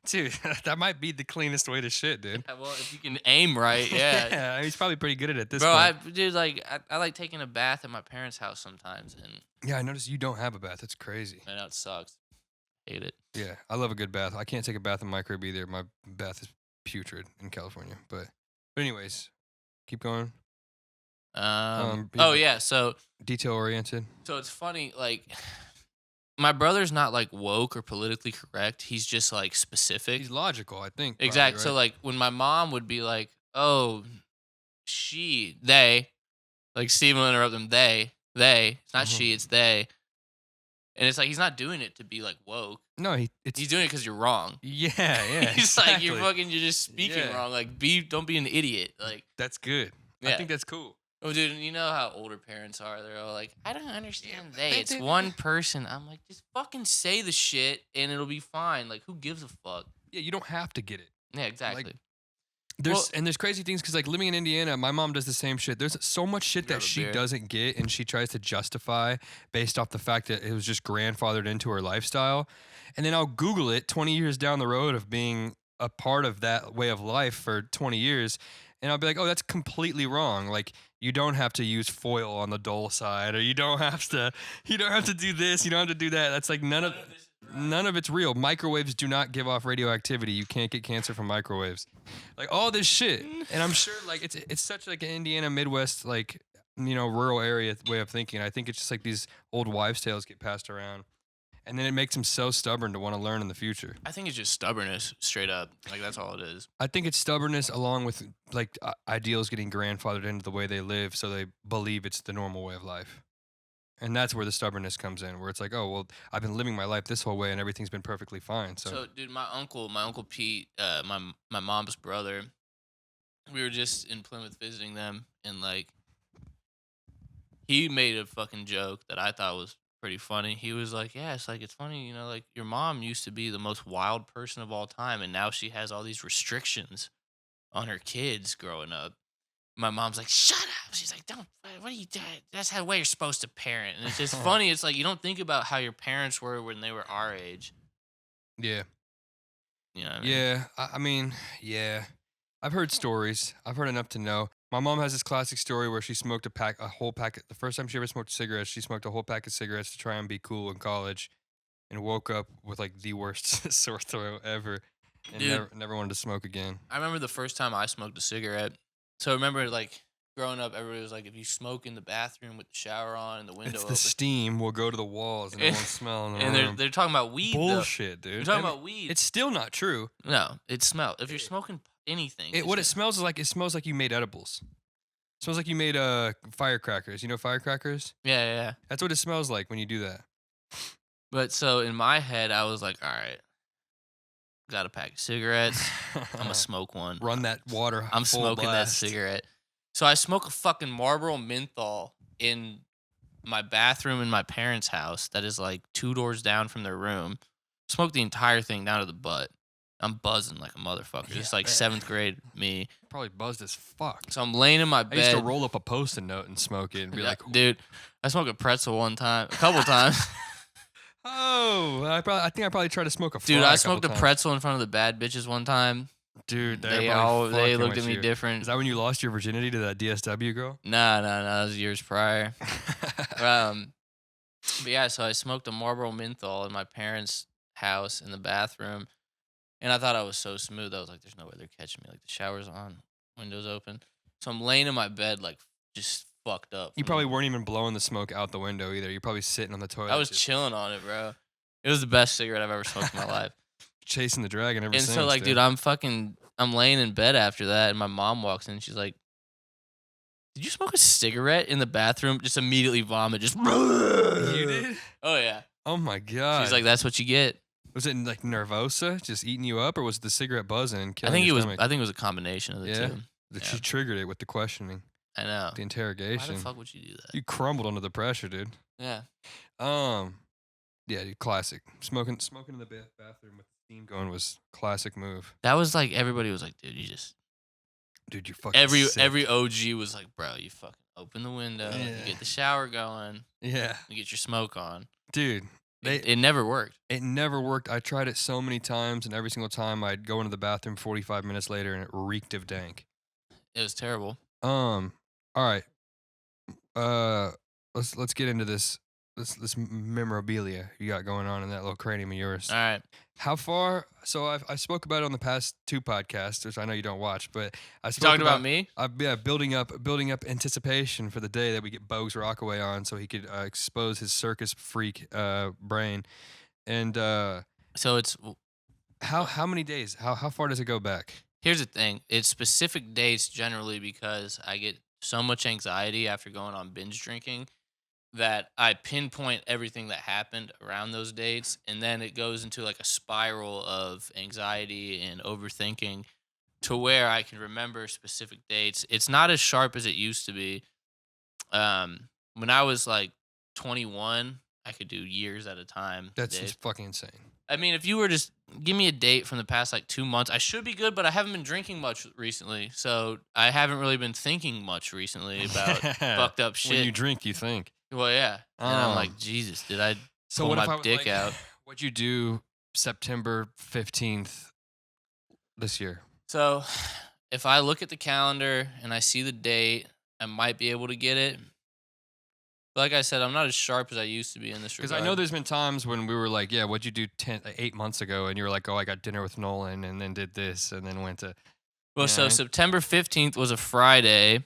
Dude, that might be the cleanest way to shit, dude. Yeah, well, if you can aim right, yeah. He's probably pretty good at it this Bro, point. I like taking a bath at my parents' house sometimes, and Yeah, I noticed you don't have a bath. That's crazy. I know it sucks. Hate it. Yeah, I love a good bath. I can't take a bath in my crib either. My bath is putrid in California. But anyways, keep going. Oh yeah, so Detail oriented. it's funny, like my brother's not like woke or politically correct. He's just like specific. He's logical, I think. probably, Exactly. So right? like when my mom would be like, "Oh, they," like Steven will interrupt them. They. It's not she. It's they. And it's like he's not doing it to be like woke. No, He's doing it because you're wrong. yeah. He's like you're exactly. you're just speaking Yeah. wrong. Like don't be an idiot. Like That's good. I Yeah. think that's cool. oh dude, you know how older parents are. They're all like, I don't understand Yeah, they. It's one person. I'm like, just fucking say the shit and it'll be fine. Like who gives a fuck? Yeah, you don't have to get it. Yeah, exactly. There's crazy things because like living in Indiana, my mom does the same shit. There's so much shit Grab that a she beer. doesn't get, and she tries to justify based off the fact that it was just grandfathered into her lifestyle. And then I'll Google it 20 years down the road of being a part of that way of life for 20 years, and I'll be like, oh, that's completely wrong. Like you don't have to use foil on the dole side, or you don't have to do this, you don't have to do that. That's like none of it's real. Microwaves do not give off radioactivity. You can't get cancer from microwaves. Like all this shit. And I'm sure like it's such like an Indiana Midwest like rural area way of thinking. I think it's just like these old wives' tales get passed around. And then it makes them so stubborn to want to learn in the future. I think it's just stubbornness, straight up. Like that's all it is. I think it's stubbornness along with like ideals getting grandfathered into the way they live, so they believe it's the normal way of life. And that's where the stubbornness comes in, where it's like, oh well, I've been living my life this whole way, and everything's been perfectly fine. So, dude, my uncle Pete, my mom's brother, we were just in Plymouth visiting them, and like, he made a fucking joke that I thought was pretty funny. He was like, "Yeah, it's funny, like your mom used to be the most wild person of all time, and now she has all these restrictions on her kids growing up." My mom's like, "Shut up!" She's like, "Don't. What are you doing? That's how way you're supposed to parent." And it's just funny. It's like you don't think about how your parents were when they were our age. Yeah. You know what I mean? Yeah. I mean, yeah. I've heard stories. I've heard enough to know. My mom has this classic story where she smoked a whole pack. The first time she ever smoked cigarettes, she smoked a whole pack of cigarettes to try and be cool in college, and woke up with like the worst sore throat ever, and Dude, never wanted to smoke again. I remember the first time I smoked a cigarette. So remember, like growing up, everybody was like, if you smoke in the bathroom with the shower on and the window It's the open, steam will go to the walls and it won't smell in the and room. they're talking about weed. Bullshit, Though. dude. They're talking I mean, about weed. It's still not true. No, it smells. If you're smoking anything, What it smells like, it smells like you made edibles. It smells like you made firecrackers. You know firecrackers? yeah. That's what it smells like when you do that. But so in my head, I was like, all right, got a pack of cigarettes. I'm gonna smoke one. Run that water. I'm full smoking blast. that cigarette. So I smoke a fucking Marlboro menthol in my bathroom in my parents' house that is like 2 doors down from their room. Smoke the entire thing down to the butt. I'm buzzing like a motherfucker. Yeah, Just like man. 7th grade me. Probably buzzed as fuck. So I'm laying in my I used bed. to roll up a Post-it note and smoke it and be like, dude, I smoked a pretzel a couple times. oh, I think I probably tried to smoke a fly. Dude, I a couple smoked a times. pretzel in front of the bad bitches one time. Dude, They they looked at me different. Is that when you lost your virginity to that DSW girl? Nah, that was years prior. But yeah, so I smoked a Marlboro menthol in my parents' house in the bathroom, and I thought I was so smooth. I was like, "There's no way they're catching me." Like the shower's on, windows open, so I'm laying in my bed like just fucked up. You probably weren't even blowing the smoke out the window either. You're probably sitting on the toilet. I was chilling on it, bro. It was the best cigarette I've ever smoked in my life. Chasing the dragon ever And since. so like, dude, I'm laying in bed after that, and my mom walks in. She's like, "Did you smoke a cigarette in the bathroom?" Just immediately vomit. Just You did? Oh yeah. Oh my god. She's like, "That's what you get." was it like nervosa, just eating you up, or was it the cigarette buzzing and I killing think your it was. stomach? I think it was a combination of the Yeah? two. She triggered it with the questioning, I know. the Why interrogation. the fuck would you do that? You crumbled under the pressure, dude. Yeah. Yeah, dude, classic. Smoking in the bathroom with steam going was classic move. That was like everybody was like, "Dude, you just." Dude, you're fucking sick. Every OG was like, "Bro, you fucking open the window, Yeah. you get the shower going, Yeah, you get your smoke on." dude. It never worked. It never worked. I tried it so many times, and every single time I'd go into the bathroom 45 minutes later, and it reeked of dank. It was terrible. All right. Let's get into this memorabilia you got going on in that little cranium of yours. All right. How far? So I spoke about it on the past 2 podcasts, which I know you don't watch, but I You spoke talking about me? Yeah, building up anticipation for the day that we get Boges Rockaway on, so he could expose his circus freak brain. And So it's how many days? How far does it go back? here's the thing. It's specific dates generally because I get so much anxiety after going on binge drinking that I pinpoint everything that happened around those dates, and then it goes into like a spiral of anxiety and overthinking to where I can remember specific dates. It's not as sharp as it used to be. When I was like 21, I could do years at a time. That's days. just fucking insane. I mean, if you were just give me a date from the past like 2 months, I should be good, but I haven't been drinking much recently, so I haven't really been thinking much recently about fucked up shit. When you drink, you think. Well, yeah, and I'm like, Jesus, did I So pull what if I my was dick like, out? What'd you do September 15th this year? So, if I look at the calendar and I see the date, I might be able to get it. But like I said, I'm not as sharp as I used to be in this regard. Because I know there's been times when we were like, yeah, what'd you do 8 months ago? And you were like, oh, I got dinner with Nolan and then did this and then went to. Well, so Yeah. September 15th was a Friday.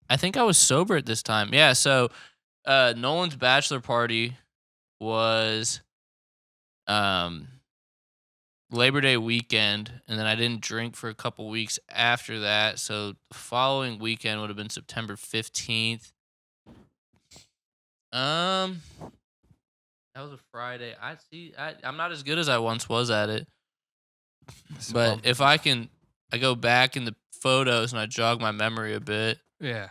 I think I was sober at this time. Yeah, so Nolan's bachelor party was Labor Day weekend, and then I didn't drink for a couple weeks after that. So the following weekend would have been September 15th. That was a Friday. I'm not as good as I once was at it. So, But if I go back in the photos and I jog my memory a bit. yeah.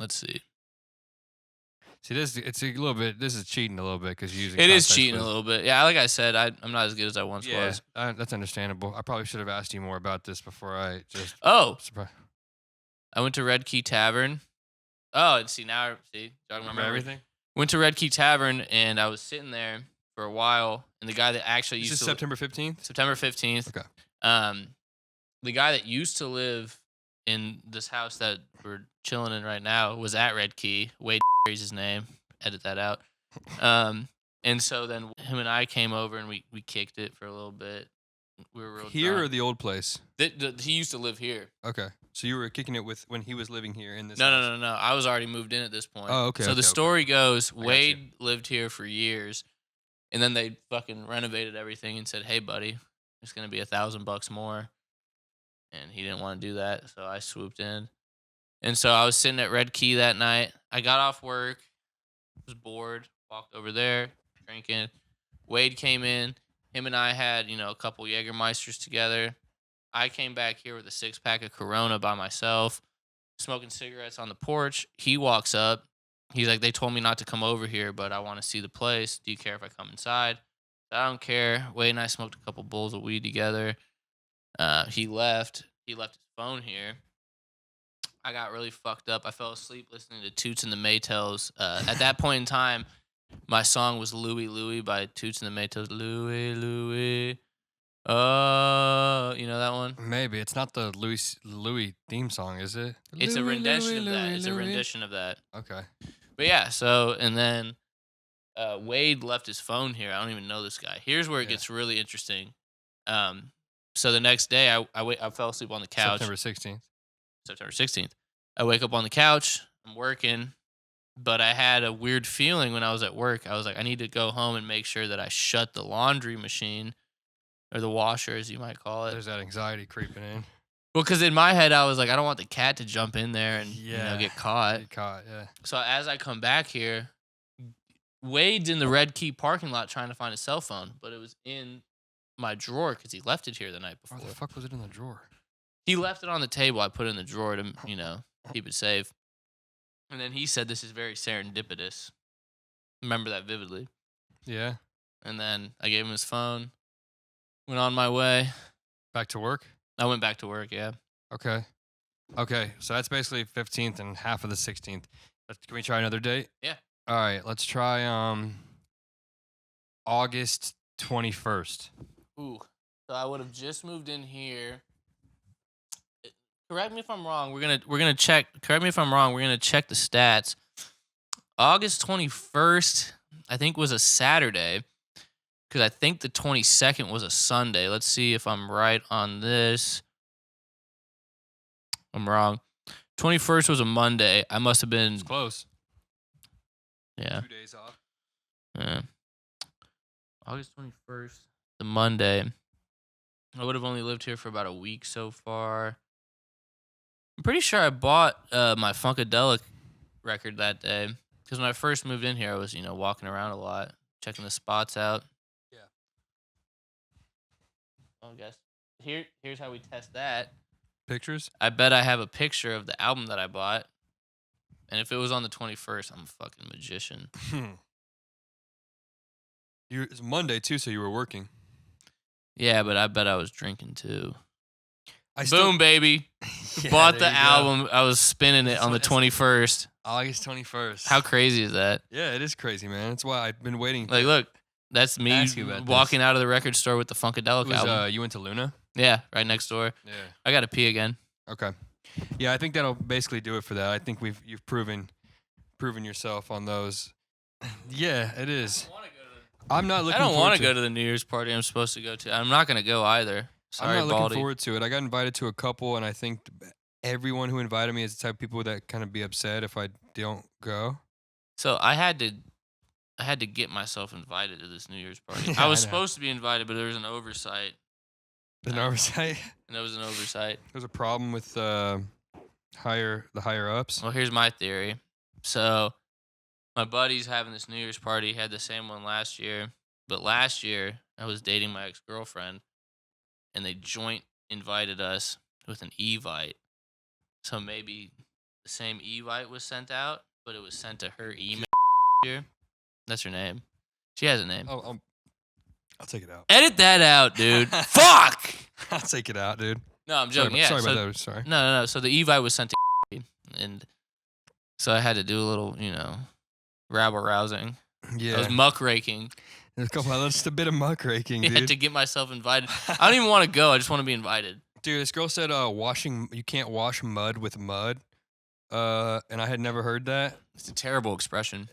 Let's see. See, it's a little bit. This is cheating a little bit because you're using. It is context cheating a clues. little bit. Yeah, like I said, I'm not as good as I once Yeah, was. that's understandable. I probably should have asked you more about this before I just. Oh, Surprise. I went to Red Key Tavern. Oh, and see, jogging my Remember memory. everything? Went to Red Key Tavern, and I was sitting there for a while, and the guy that actually This used is to September 15th. September 15th. Okay. The guy that used to live in this house that we're chilling in right now was at Red Key. Wade is his name. Edit that out. And so then him and I came over and we kicked it for a little bit. We were real Here drunk. or the old place? He used to live here. Okay. So you were kicking it with when he was living here in this No, house? no. I was already moved in at this point. Oh, okay. So the story goes, you. Wade lived here for years, and then they fucking renovated everything and said, "Hey, buddy, it's gonna be $1,000 more." And he didn't want to do that, so I swooped in. And so I was sitting at Red Key that night. I got off work, was bored, walked over there, drinking. Wade came in. Him and I had, a couple Jägermeisters together. I came back here with a 6-pack of Corona by myself, smoking cigarettes on the porch. He walks up. He's like, "They told me not to come over here, but I want to see the place. Do you care if I come inside?" I don't care. Wade and I smoked a couple bowls of weed together. He left. He left his phone here. I got really fucked up. I fell asleep listening to Toots and the Maytals. At that point in time, my song was Louie Louie by Toots and the Maytals. Louie Louie. Oh, you know that one? Maybe it's not the Louis theme song, is it? It's a Louis, rendition of Louis, that. Louis, It's a Louis. rendition of that. Okay. But yeah, and then Wade left his phone here. I don't even know this guy. Here's where it gets really interesting. So the next day, I fell asleep on the couch. September 16th. September 16th. I wake up on the couch. I'm working, but I had a weird feeling when I was at work. I was like, I need to go home and make sure that I shut the laundry machine or the washer, as you might call it. There's that anxiety creeping in. Well, because in my head, I was like, I don't want the cat to jump in there and get caught. Get caught, yeah. So as I come back here, Wade's in the Red Key parking lot trying to find his cell phone, but it was in my drawer because he left it here the night before. Where the fuck was it in the drawer? He left it on the table. I put it in the drawer to, keep it safe. And then he said this is very serendipitous. Remember that vividly. Yeah. And then I gave him his phone. Went on my way. Back to work? I went back to work, yeah. Okay. So that's basically 15th and half of the 16th. Can we try another date? Yeah. All right, let's try August 21st. Ooh. So I would have just moved in here. Correct me if I'm wrong. We're gonna check. Correct me if I'm wrong. We're gonna check the stats. August 21st, I think, was a Saturday, because I think the 22nd was a Sunday. Let's see if I'm right on this. I'm wrong. 21st was a Monday. I must have been It's close. Yeah. 2 days off. Yeah. August 21st, the Monday. I would have only lived here for about a week so far. I'm pretty sure I bought my Funkadelic record that day, because when I first moved in here, I was, walking around a lot, checking the spots out. Yeah. I guess here's how we test that. Pictures? I bet I have a picture of the album that I bought, and if it was on the 21st, I'm a fucking magician. It's Monday too, so you were working. Yeah, but I bet I was drinking too. Boom, baby. Yeah, Bought there the you go. album. I was spinning it on the 21st. August 21st. How crazy is that? Yeah, it is crazy, man. That's why I've been waiting. Like, look, that's me Ask you about walking this. out of the record store with the Funkadelic album. You went to Luna? Yeah, right next door. Yeah. I got to pee again. Okay. Yeah, I think that'll basically do it for that. I think you've proven yourself on those. Yeah, it is. I'm not looking. I don't want to go to the New Year's party I'm supposed to go to. I'm not going to go either. Sorry, I'm not Baldy. looking forward to it. I got invited to a couple, and I think everyone who invited me is the type of people that kind of be upset if I don't go. So I had to get myself invited to this New Year's party. Yeah, I was I know. supposed to be invited, but there was an oversight. An oversight. And there was an oversight. There's a problem with the higher ups. Well, here's my theory. So my buddy's having this New Year's party. He had the same one last year. But last year, I was dating my ex-girlfriend, and they joint invited us with an Evite. So maybe the same Evite was sent out, but it was sent to her email. here. That's her name. She has a name. Oh, I'll take it out. Edit that out, dude. Fuck. I'll take it out, dude. No, I'm joking. Sorry so, about that. Sorry. No. So the Evite was sent to and so I had to do a little, rabble rousing. Yeah. I was muck raking. There's just a bit of muck raking, dude. To get myself invited. I don't even want to go. I just want to be invited. Dude, this girl said you can't wash mud with mud. And I had never heard that. It's a terrible expression.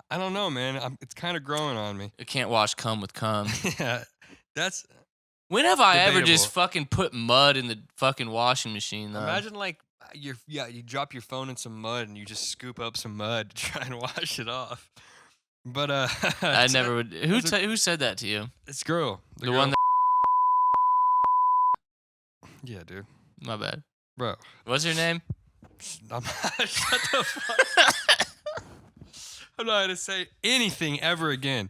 I don't know, man. It's kind of growing on me. I can't wash cum with cum. Yeah, that's. When have I ever debatable. just fucking put mud in the fucking washing machine, though? Imagine like you drop your phone in some mud and you just scoop up some mud to try and wash it off. But I never would. Who said that to you? This girl. The girl. one that. Yeah, dude. My bad. Bro. What's her name? Shut the fuck. I'm not gonna say anything ever again.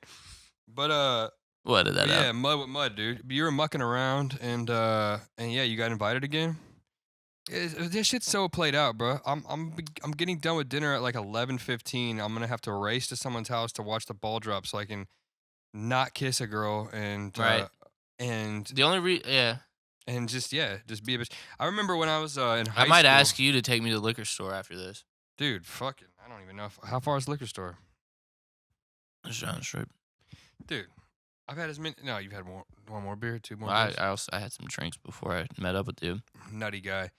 But What did that? yeah, mud with mud, dude. You were mucking around and yeah, you got invited again. This shit's so played out, bro. I'm getting done with dinner at like 11:15. I'm gonna have to race to someone's house to watch the ball drop so I can not kiss a girl and Right. And The only and just be a bitch. I remember when I was in high school. I might ask you to take me to the liquor store after this. Dude, fucking, I don't even know how far is the liquor store. Just down the street. Dude, I've had as many. No, you've had one more beer, two more. Well, beers? I had some drinks before I met up with you. Nutty guy.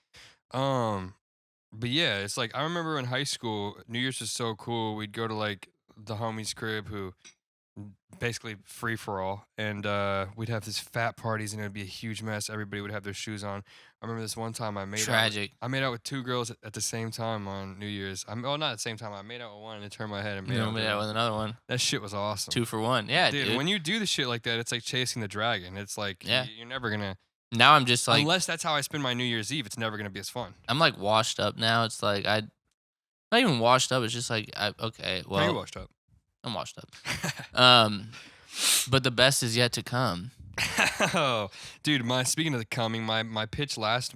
But yeah, it's like I remember in high school, New Year's was so cool. We'd go to like the homie's crib who basically free for all, and we'd have these fat parties and it'd be a huge mess. Everybody would have their shoes on. I remember this one time I made out with two girls at the same time on New Year's. Not at the same time. I made out with one and it turned my head and made out made out with another one. That shit was awesome. 2 for 1. Yeah, dude. When you do the shit like that, it's like chasing the dragon. It's like you're never gonna. Now I'm just like, unless that's how I spend my New Year's Eve, it's never gonna be as fun. I'm like washed up now. It's like not even washed up. It's just like okay, well, Are you washed up? I'm washed up. But the best is yet to come. Oh, dude, speaking of the coming, my pitch last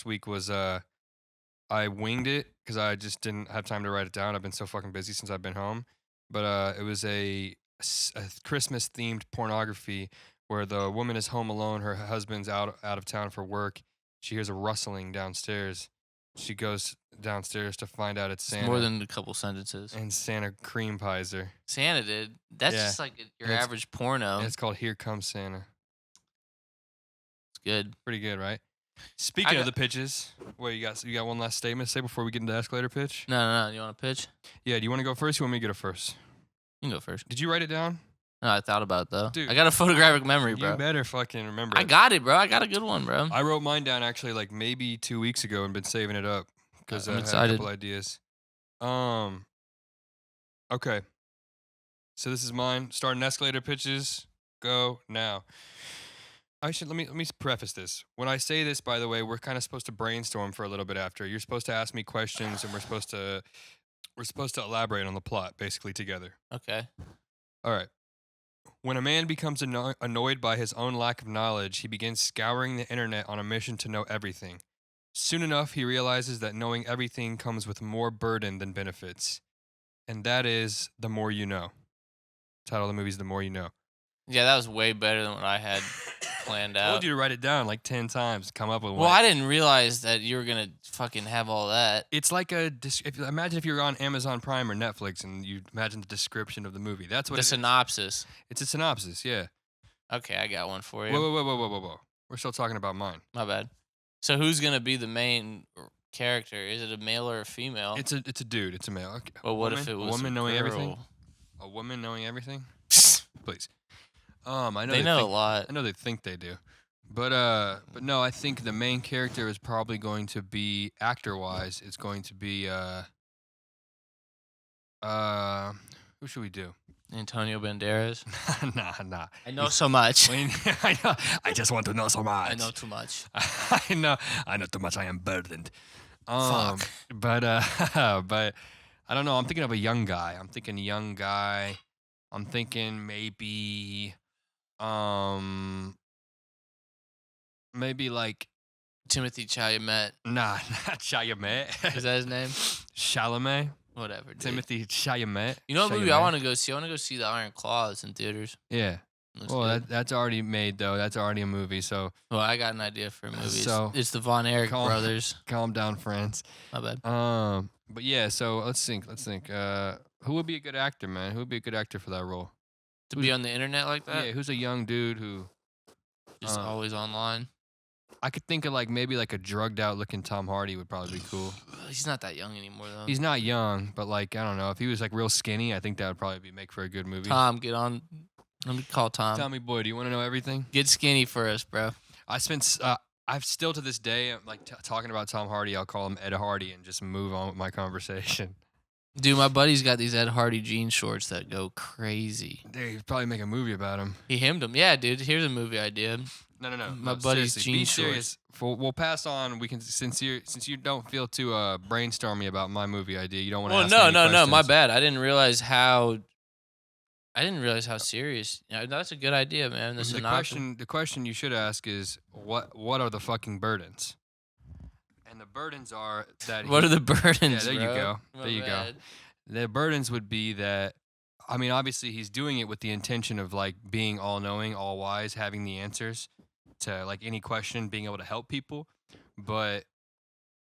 week was I winged it because I just didn't have time to write it down. I've been so fucking busy since I've been home. But it was a Christmas themed pornography where the woman is home alone. Her husband's out of town for work. She hears a rustling downstairs. She goes downstairs to find out it's Santa. It's more than a couple sentences. And Santa cream pies her. Santa did. That's just like your average porno. It's called Here Comes Santa. It's good. Pretty good, right? Speaking of the pitches, what you got one last statement to say before we get into the escalator pitch? No. You want to pitch? Yeah, do you want to go first? You want me to go first? You can go first. Did you write it down? No, I thought about it, though. Dude, I got a photographic memory, bro. You better fucking remember I got it, bro. I got a good one, bro. I wrote mine down actually like maybe 2 weeks ago and been saving it up because I had a couple ideas. Okay. So this is mine. Starting escalator pitches. Go now. Let me preface this. When I say this, by the way, we're kind of supposed to brainstorm for a little bit after. You're supposed to ask me questions and we're supposed to elaborate on the plot basically together. Okay. All right. When a man becomes annoyed by his own lack of knowledge, he begins scouring the internet on a mission to know everything. Soon enough, he realizes that knowing everything comes with more burden than benefits. And that is The More You Know. Title of the movie is The More You Know. Yeah, that was way better than what I had planned out. I told you to write it down like 10 times, come up with one. Well, I didn't realize that you were going to fucking have all that. It's like imagine if you were on Amazon Prime or Netflix and you imagine the description of the movie. That's what the synopsis. It's a synopsis, yeah. Okay, I got one for you. Whoa. We're still talking about mine. My bad. So who's going to be the main character? Is it a male or a female? It's a dude. It's a male. Okay. Well, what if it was a woman knowing girl? everything? A woman knowing everything? Please. I know they know a lot. I know they think they do, but no, I think the main character is probably going to be actor-wise. It's going to be who should we do? Antonio Banderas. Nah. I know so much. I know. I just want to know so much. I know too much. I know too much. I am burdened. Fuck. But I don't know. I'm thinking of a young guy. I'm thinking maybe maybe like Timothy Chalamet. Nah, not Chalamet. Is that his name? Chalamet. Whatever, dude. Timothy Chalamet. You know what movie I Chalamet. want to go see? I want to go see The Iron Claws in theaters. Yeah. Looks Well, good. that's already made though. That's already a movie. So Well, I got an idea for a movie. So, It's the Von Erich calm- brothers. calm down, friends. My bad. But yeah. So let's think. Who would be a good actor, man? Who would be a good actor for that role? To be on the internet like that? Yeah. Who's a young dude who? Just always online. I could think of like maybe like a drugged out looking Tom Hardy would probably be cool. He's not that young anymore though. He's not young, but like I don't know if he was like real skinny. I think that would probably make for a good movie. Tom, get on. Let me call Tom. Tommy boy, do you want to know everything? Get skinny for us, bro. I've still to this day, I'm like talking about Tom Hardy. I'll call him Ed Hardy and just move on with my conversation. Dude, my buddy's got these Ed Hardy jean shorts that go crazy. Dude, he'd probably make a movie about him. He hemmed them. Yeah, dude. Here's a movie idea. No. My no, buddy's seriously, jean be shorts. serious. We'll pass on. We can since you don't feel too brainstormy about my movie idea. You don't want to. Well, ask me any no. My questions. bad. I didn't realize how serious. Yeah, that's a good idea, man. The question you should ask is what are the fucking burdens? And the burdens are that. What are the burdens? Yeah, there you bro? go. My There you bad. go. The burdens would be that. I mean, obviously, he's doing it with the intention of like being all knowing, all wise, having the answers to like any question, being able to help people. But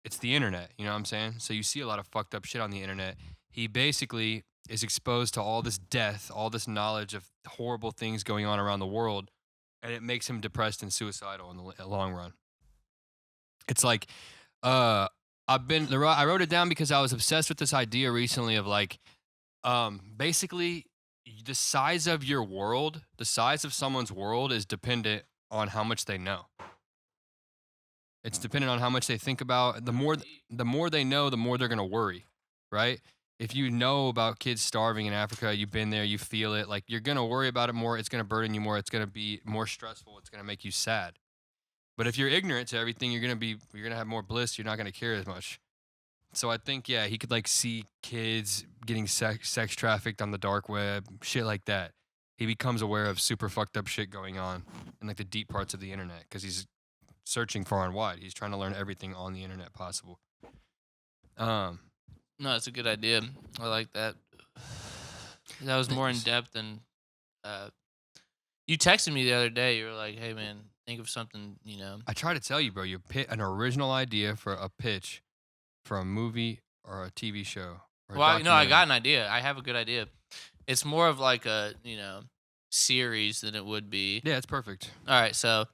it's the internet, you know what I'm saying? So you see a lot of fucked up shit on the internet. He basically is exposed to all this death, all this knowledge of horrible things going on around the world, and it makes him depressed and suicidal in the long run. It's like, I wrote it down because I was obsessed with this idea recently of like, basically the size of your world, the size of someone's world is dependent on how much they know. It's dependent on how much they think about. The more they know, the more they're gonna worry, right? If you know about kids starving in Africa, you've been there, you feel it. Like you're gonna worry about it more. It's gonna burden you more. It's gonna be more stressful. It's gonna make you sad. But if you're ignorant to everything, you're gonna have more bliss. You're not gonna care as much. So I think he could like see kids getting sex trafficked on the dark web, shit like that. He becomes aware of super fucked up shit going on in like the deep parts of the internet because he's searching far and wide. He's trying to learn everything on the internet possible. No, that's a good idea. I like that. That was more in depth than. You texted me the other day. You were like, "Hey, man, think of something." You know. I try to tell you, bro. You pit an original idea for a pitch for a movie or a TV show. Or Well, no, I documentary. got an idea. I have a good idea. It's more of like a series than it would be. Yeah, it's perfect. All right, so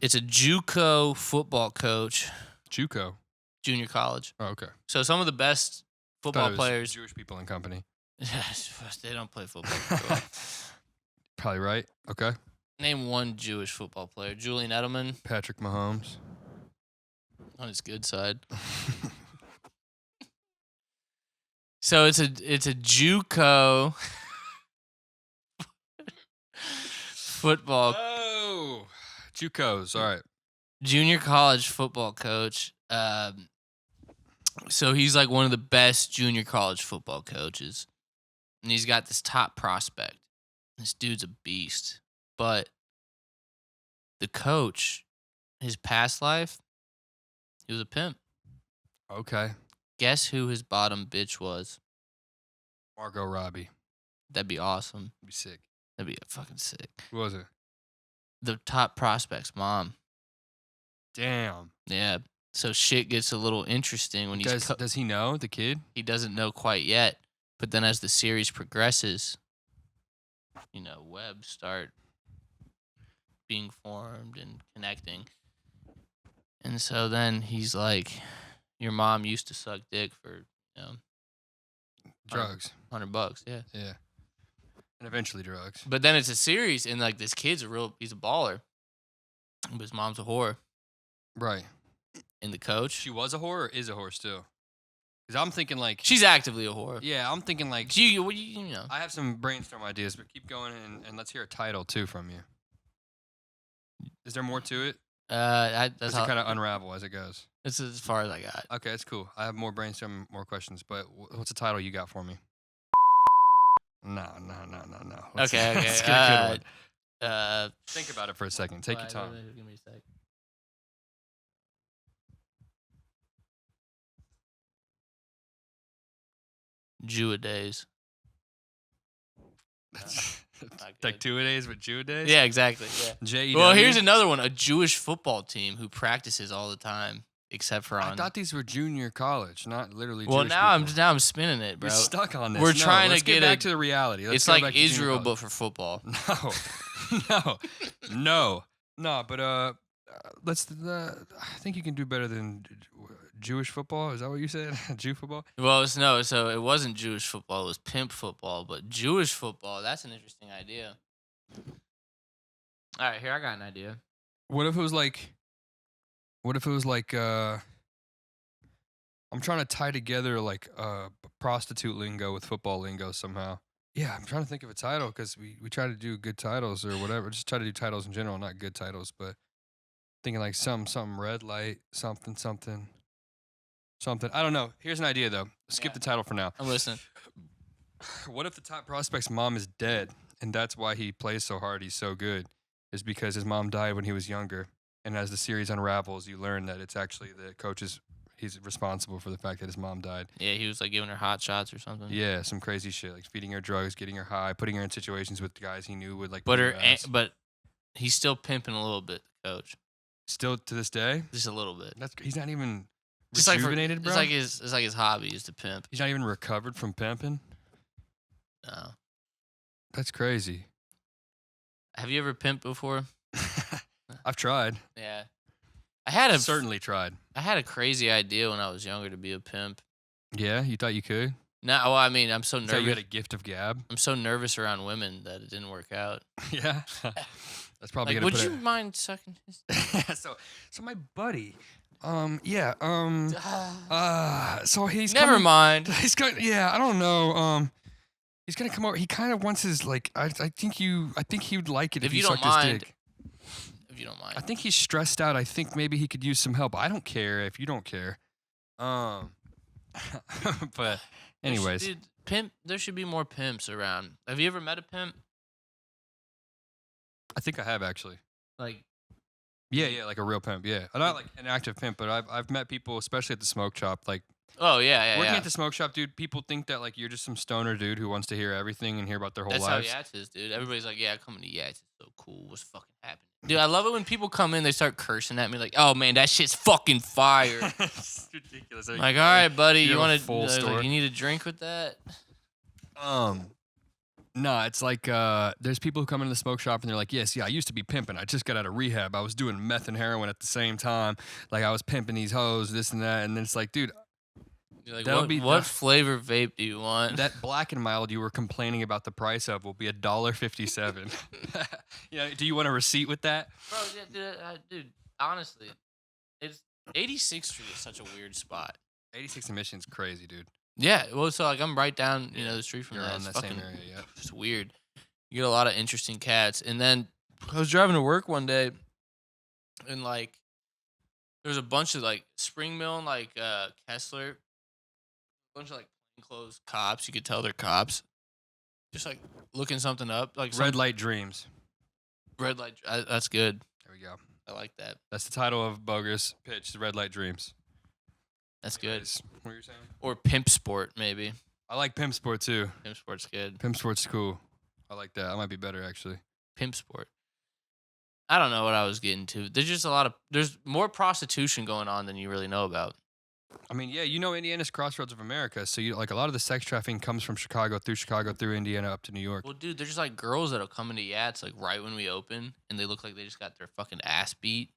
it's a JUCO football coach, JUCO. junior college. Oh, okay. So some of the best Thought football it was players. Jewish people and company. They don't play football. Probably right. Okay. Name one Jewish football player. Julian Edelman Patrick Mahomes. on his good side. So it's a JUCO football Oh, JUCOs. All right. junior college football coach. So he's like one of the best junior college football coaches, and he's got this top prospect. This dude's a beast, but the coach, his past life, he was a pimp. Okay. Guess who his bottom bitch was? Margot Robbie. That'd be awesome. Be sick. That'd be fucking sick. Who was it? The top prospect's mom. Damn. Yeah. So shit gets a little interesting when Does he know the kid? he doesn't know quite yet. But then as the series progresses, webs start being formed and connecting. And so then he's like, your mom used to suck dick for, Drugs. $100, yeah. Yeah. And eventually drugs. But then it's a series, and like this kid's he's a baller, but his mom's a whore. Right. And the coach, She was a whore or is a whore still? Because I'm thinking like. she's actively a whore. Yeah, I'm thinking like. I I have some brainstorm ideas, but keep going and let's hear a title too from you. Is there more to it? That's Does it how, kind of unravel as it goes? that's as far as I got. Okay, that's cool. I have more brainstorm, more questions, but what's the title you got for me? No. Okay. Let's get a good one. Uh, Think about it for a second. Take your time. Give me a sec. Jew-a-days. Like 2-a-days with Jew-a-days? Yeah, exactly. Yeah. J-E-W? Well, here's another one. A Jewish football team who practices all the time, except for on. I thought these were junior college, not literally Well, Jewish now people. I'm spinning it, bro. You're stuck on this. We're No, trying let's to get back to the reality. Let's It's go like back to junior Israel, college. but for football. No. But let's. I think you can do better than Jewish football. Is that what you said? Jew football? Well, so it wasn't Jewish football. It was pimp football. But Jewish football, that's an interesting idea. All right, here I got an idea. What if it was like? I'm trying to tie together like prostitute lingo with football lingo somehow. Yeah, I'm trying to think of a title because we try to do good titles or whatever. Just try to do titles in general, not good titles, but thinking like something red light, something. I don't know. Here's an idea though. Skip the title for now. I'm listening. What if the top prospect's mom is dead and that's why he plays so hard, he's so good, is because his mom died when he was younger. And as the series unravels, you learn that it's actually the coach's, he's responsible for the fact that his mom died. Yeah, he was like giving her hot shots or something. Yeah, some crazy shit, like feeding her drugs, getting her high, putting her in situations with guys he knew would like. But beat ass. but he's still pimping a little bit, coach. Still to this day, Just a little bit. he's not even Just rejuvenated, bro. It's like his hobby is to pimp. He's not even recovered from pimping. No. That's crazy. Have you ever pimped before? I've tried. Yeah. I certainly tried. I had a crazy idea when I was younger to be a pimp. Yeah, you thought you could? No, well, I mean, I'm so You nervous. thought you had a gift of gab? I'm so nervous around women that it didn't work out. Yeah. That's probably Like, gonna would put you mind sucking his? so my buddy, so he's Never coming, mind. He's going yeah, I don't know. He's gonna come over. He kind of wants his like. I think he would like it if you you don't sucked his mind. dick. If you don't mind. I think he's stressed out. I think maybe he could use some help. I don't care if you don't care. But anyways, Dude, pimp. There should be more pimps around. Have you ever met a pimp? I think I have actually. Like, Yeah, like a real pimp. Yeah, not like an active pimp, but I've met people, especially at the smoke shop, like. oh yeah. Working at the smoke shop, dude, people think that like you're just some stoner dude who wants to hear everything and hear about their whole That's lives. how Yats is, dude. Everybody's like, yeah, coming to Yats is so cool. What's fucking happening? Dude, I love it when people come in, they start cursing at me like, oh man, that shit's fucking fire. It's ridiculous. Like, all right, buddy, You you have a want full to? store? Like, you need a drink with that? No, it's like there's people who come into the smoke shop and they're like, yes, I used to be pimping. I just got out of rehab. I was doing meth and heroin at the same time. Like I was pimping these hoes, this and that. And then it's like, dude, You're like, That'll be what the- flavor vape do you want? that Black and Mild you were complaining about the price of will be $1.57. You know, do you want a receipt with that? Bro, dude, honestly, it's 86th Street is such a weird spot. 86 emissions, crazy, dude. Yeah, well, so like I'm right down, the street from You're that. on It's that fucking, same area, yeah. It's weird. You get a lot of interesting cats, and then I was driving to work one day, and like there was a bunch of like Spring Mill and like Kessler, a bunch of like plainclothes cops. You could tell they're cops, just like looking something up, like Red Light Dreams. red light. That's good. There we go. I like that. That's the title of Boges pitch, the Red Light Dreams. That's good. Anyways, what were you saying? Or Pimp Sport, maybe. I like Pimp Sport too. Pimp Sport's good. Pimp Sport's cool. I like that. I might be better actually. Pimp Sport. I don't know what I was getting to. There's just there's more prostitution going on than you really know about. I mean, yeah, Indiana's crossroads of America, so you like a lot of the sex trafficking comes from Chicago, through Indiana, up to New York. Well, dude, there's just like girls that'll come into Yats like right when we open, and they look like they just got their fucking ass beat.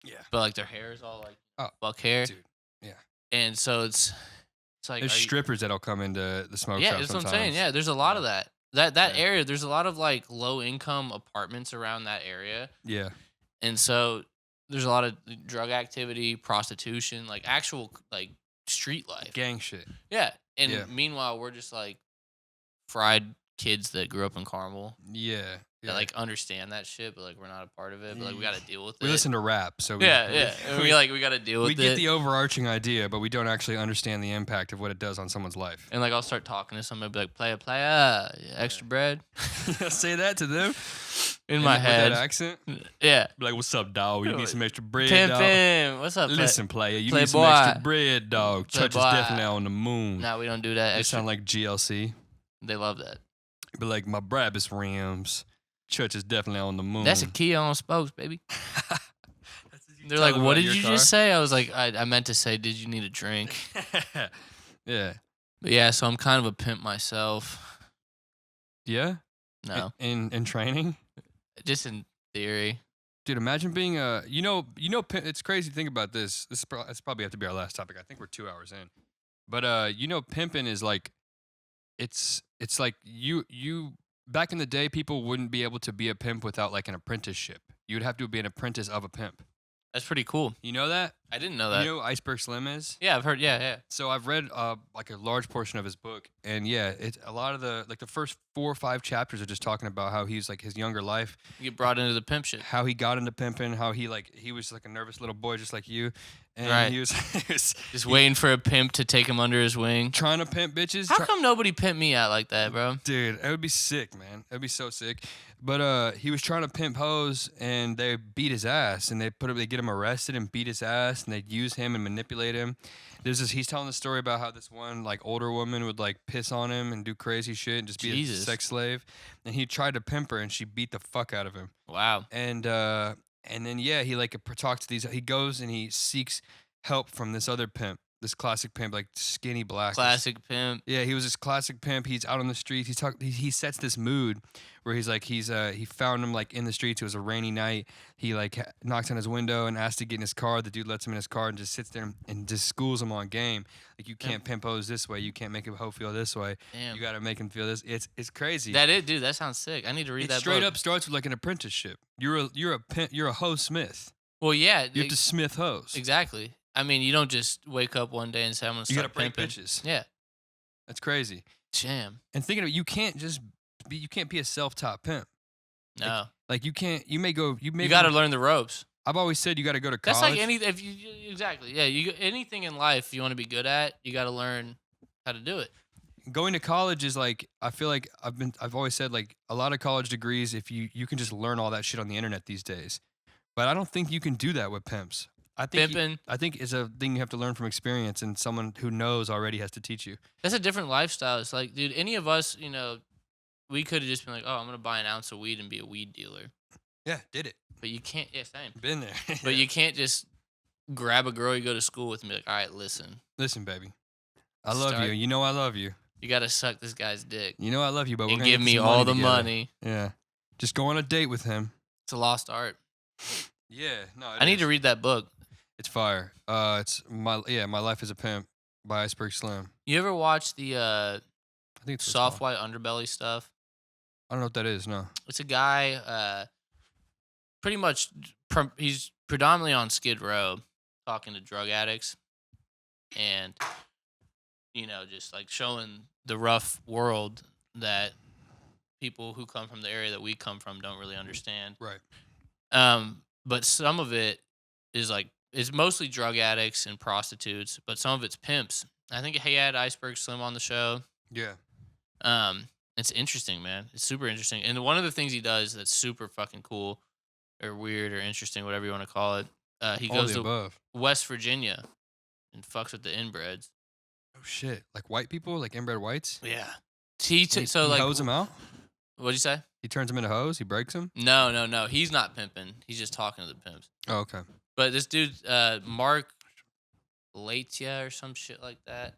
Yeah. But like their hair is all like fuck hair. Dude. Yeah. And so it's like There's strippers that'll come into the smoke yeah, shop that's sometimes. what I'm saying. Yeah, there's a lot of that. That Yeah. area, there's a lot of like low income apartments around that area. Yeah. And so there's a lot of drug activity, prostitution, like actual like street life. Gang shit. Yeah. And Yeah. meanwhile, we're just like fried kids that grew up in Carmel. Yeah. that like understand that shit, but like we're not a part of it. But like we got to deal with it. We listen to rap, so yeah. And we got to deal with it. We get the overarching idea, but we don't actually understand the impact of what it does on someone's life. And like I'll start talking to somebody, be like, playa, extra bread. Say that to them in my head. With that accent. Yeah. Be like, what's up, dog? You need some extra bread, Pimpin'. dog. What's up, Listen, player, you play need some boy. extra bread, dog. Church is boy. definitely on the moon. No, we don't do that. They sound like GLC. They love that. Be like, my Brabus rims. Church is definitely on the moon. That's a Kia on spokes, baby. They're like, what did you just say? I was like, I meant to say, did you need a drink? Yeah. But yeah, so I'm kind of a pimp myself. Yeah? No. In training? Just in theory. Dude, imagine being a, it's crazy to think about this. It's probably have to be our last topic. I think we're 2 hours in. But, pimping is like, it's like you back in the day, people wouldn't be able to be a pimp without like an apprenticeship. You would have to be an apprentice of a pimp. That's pretty cool. You know that? I didn't know that. You know who Iceberg Slim is? Yeah, I've heard. Yeah. So I've read like a large portion of his book, and yeah, it's a lot of the first 4 or 5 chapters are just talking about how he's like his younger life. You get brought into the pimp shit. How he got into pimping, how he was like a nervous little boy just like you, and right. he was just waiting for a pimp to take him under his wing. Trying to pimp bitches. How come nobody pimped me out like that, bro? Dude, it would be sick, man. It would be so sick. But he was trying to pimp hoes, and they beat his ass, and they get him arrested and beat his ass, and they'd use him and manipulate him. He's telling the story about how this one like older woman would like piss on him and do crazy shit and just be a sex slave, and he tried to pimp her, and she beat the fuck out of him. Wow. And then he like talks to these. He goes and he seeks help from this other pimp. This classic pimp, like skinny black. Classic pimp. Yeah, he was this classic pimp. He's out on the streets. He sets this mood where he's like he found him like in the streets. It was a rainy night. He like knocks on his window and asks to get in his car. The dude lets him in his car and just sits there and just schools him on game. Like you can't pimp hoes this way. You can't make a hoe feel this way. Damn. You gotta make him feel this. It's crazy. Dude. That sounds sick. I need to read that. Straight book. up starts with like an apprenticeship. You're a hoe smith. Well, yeah. You have to smith hoes. Exactly. I mean, you don't just wake up one day and say, I'm going to start pimping. You got to break bitches. Yeah. That's crazy. Damn. And thinking of it, you can't be a self-taught pimp. No. Like you can't, you got to learn the ropes. I've always said you got to go to college. That's like exactly. Yeah. Anything in life you want to be good at, you got to learn how to do it. Going to college is like, I feel like I've always said like a lot of college degrees, if you can just learn all that shit on the internet these days. But I don't think you can do that with pimps. I think it's a thing you have to learn from experience, and someone who knows already has to teach you. That's a different lifestyle. It's like, dude, any of us, we could have just been like, oh, I'm going to buy an ounce of weed and be a weed dealer. Yeah, did it. But you can't, same. Been there. But you can't just grab a girl you go to school with and be like, all right, listen. Listen, baby. I love you. You know I love you. You got to suck this guy's dick. You know I love you, but we're going to give me all the money. Yeah. Just go on a date with him. It's a lost art. Yeah, no, I need to read that book. It's fire. It's My Life as a Pimp by Iceberg Slim. You ever watch the I think it's soft white underbelly stuff? I don't know what that is. No. It's a guy. Pretty much, he's predominantly on Skid Row, talking to drug addicts, and just like showing the rough world that people who come from the area that we come from don't really understand. Right. But some of it is like. It's mostly drug addicts and prostitutes, but some of it's pimps. I think he had Iceberg Slim on the show. Yeah. It's interesting, man. It's super interesting. And one of the things he does that's super fucking cool or weird or interesting, whatever you want to call it, he goes to West Virginia and fucks with the inbreds. Oh, shit. Like white people? Like inbred whites? Yeah. He hoes them out? What'd you say? He turns them into hoes? He breaks them? No. He's not pimping. He's just talking to the pimps. Oh, okay. But this dude, Mark Latia or some shit like that.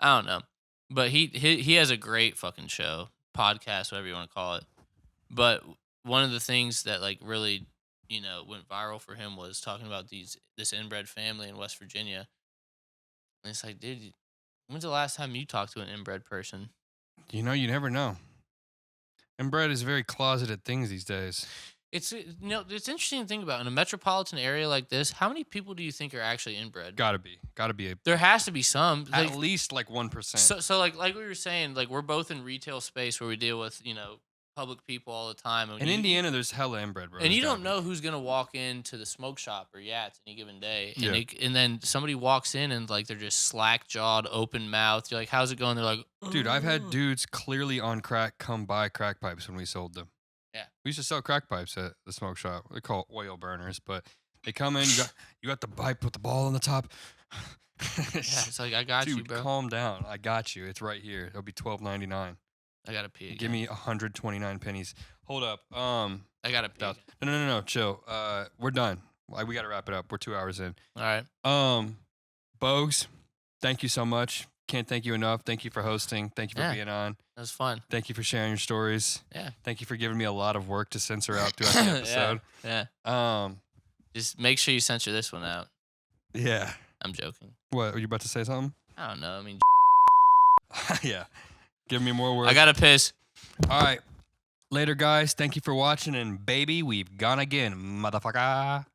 I don't know. But he has a great fucking show, podcast, whatever you want to call it. But one of the things that like really, went viral for him was talking about this inbred family in West Virginia. And it's like, dude, when's the last time you talked to an inbred person? You never know. Inbred is very closeted things these days. It's interesting to think about. In a metropolitan area like this, how many people do you think are actually inbred? Gotta be. There has to be some. At least like 1%. So like we were saying, like we're both in retail space where we deal with, public people all the time. In Indiana, there's hella inbred, bro. And you There's don't gotta know who's gonna walk into the smoke shop or Yats any given day, and Yeah. and then somebody walks in and like they're just slack jawed, open mouthed. You're like, "How's it going?" They're like, be. Dude, I've had dudes clearly on crack come buy crack pipes when we sold them. Yeah. We used to sell crack pipes at the smoke shop. They call it oil burners, but they come in. You got the pipe with the ball on the top. Yeah, it's like I got Dude, you, bro. calm down. I got you. It's right here. It'll be $12.99. I gotta pee. Again. Give me 129 pennies. Hold up. I gotta pee. Again. No. Chill. We're done. We gotta wrap it up. We're 2 hours in. All right. Boges, thank you so much. Can't thank you enough. Thank you for hosting. Thank you for being on. That was fun. Thank you for sharing your stories. Yeah. Thank you for giving me a lot of work to censor out throughout the episode. Yeah. Just make sure you censor this one out. Yeah. I'm joking. What? Are you about to say something? I don't know. I mean, Yeah. Give me more work. I gotta piss. All right. Later, guys. Thank you for watching. And baby, we've gone again, motherfucker.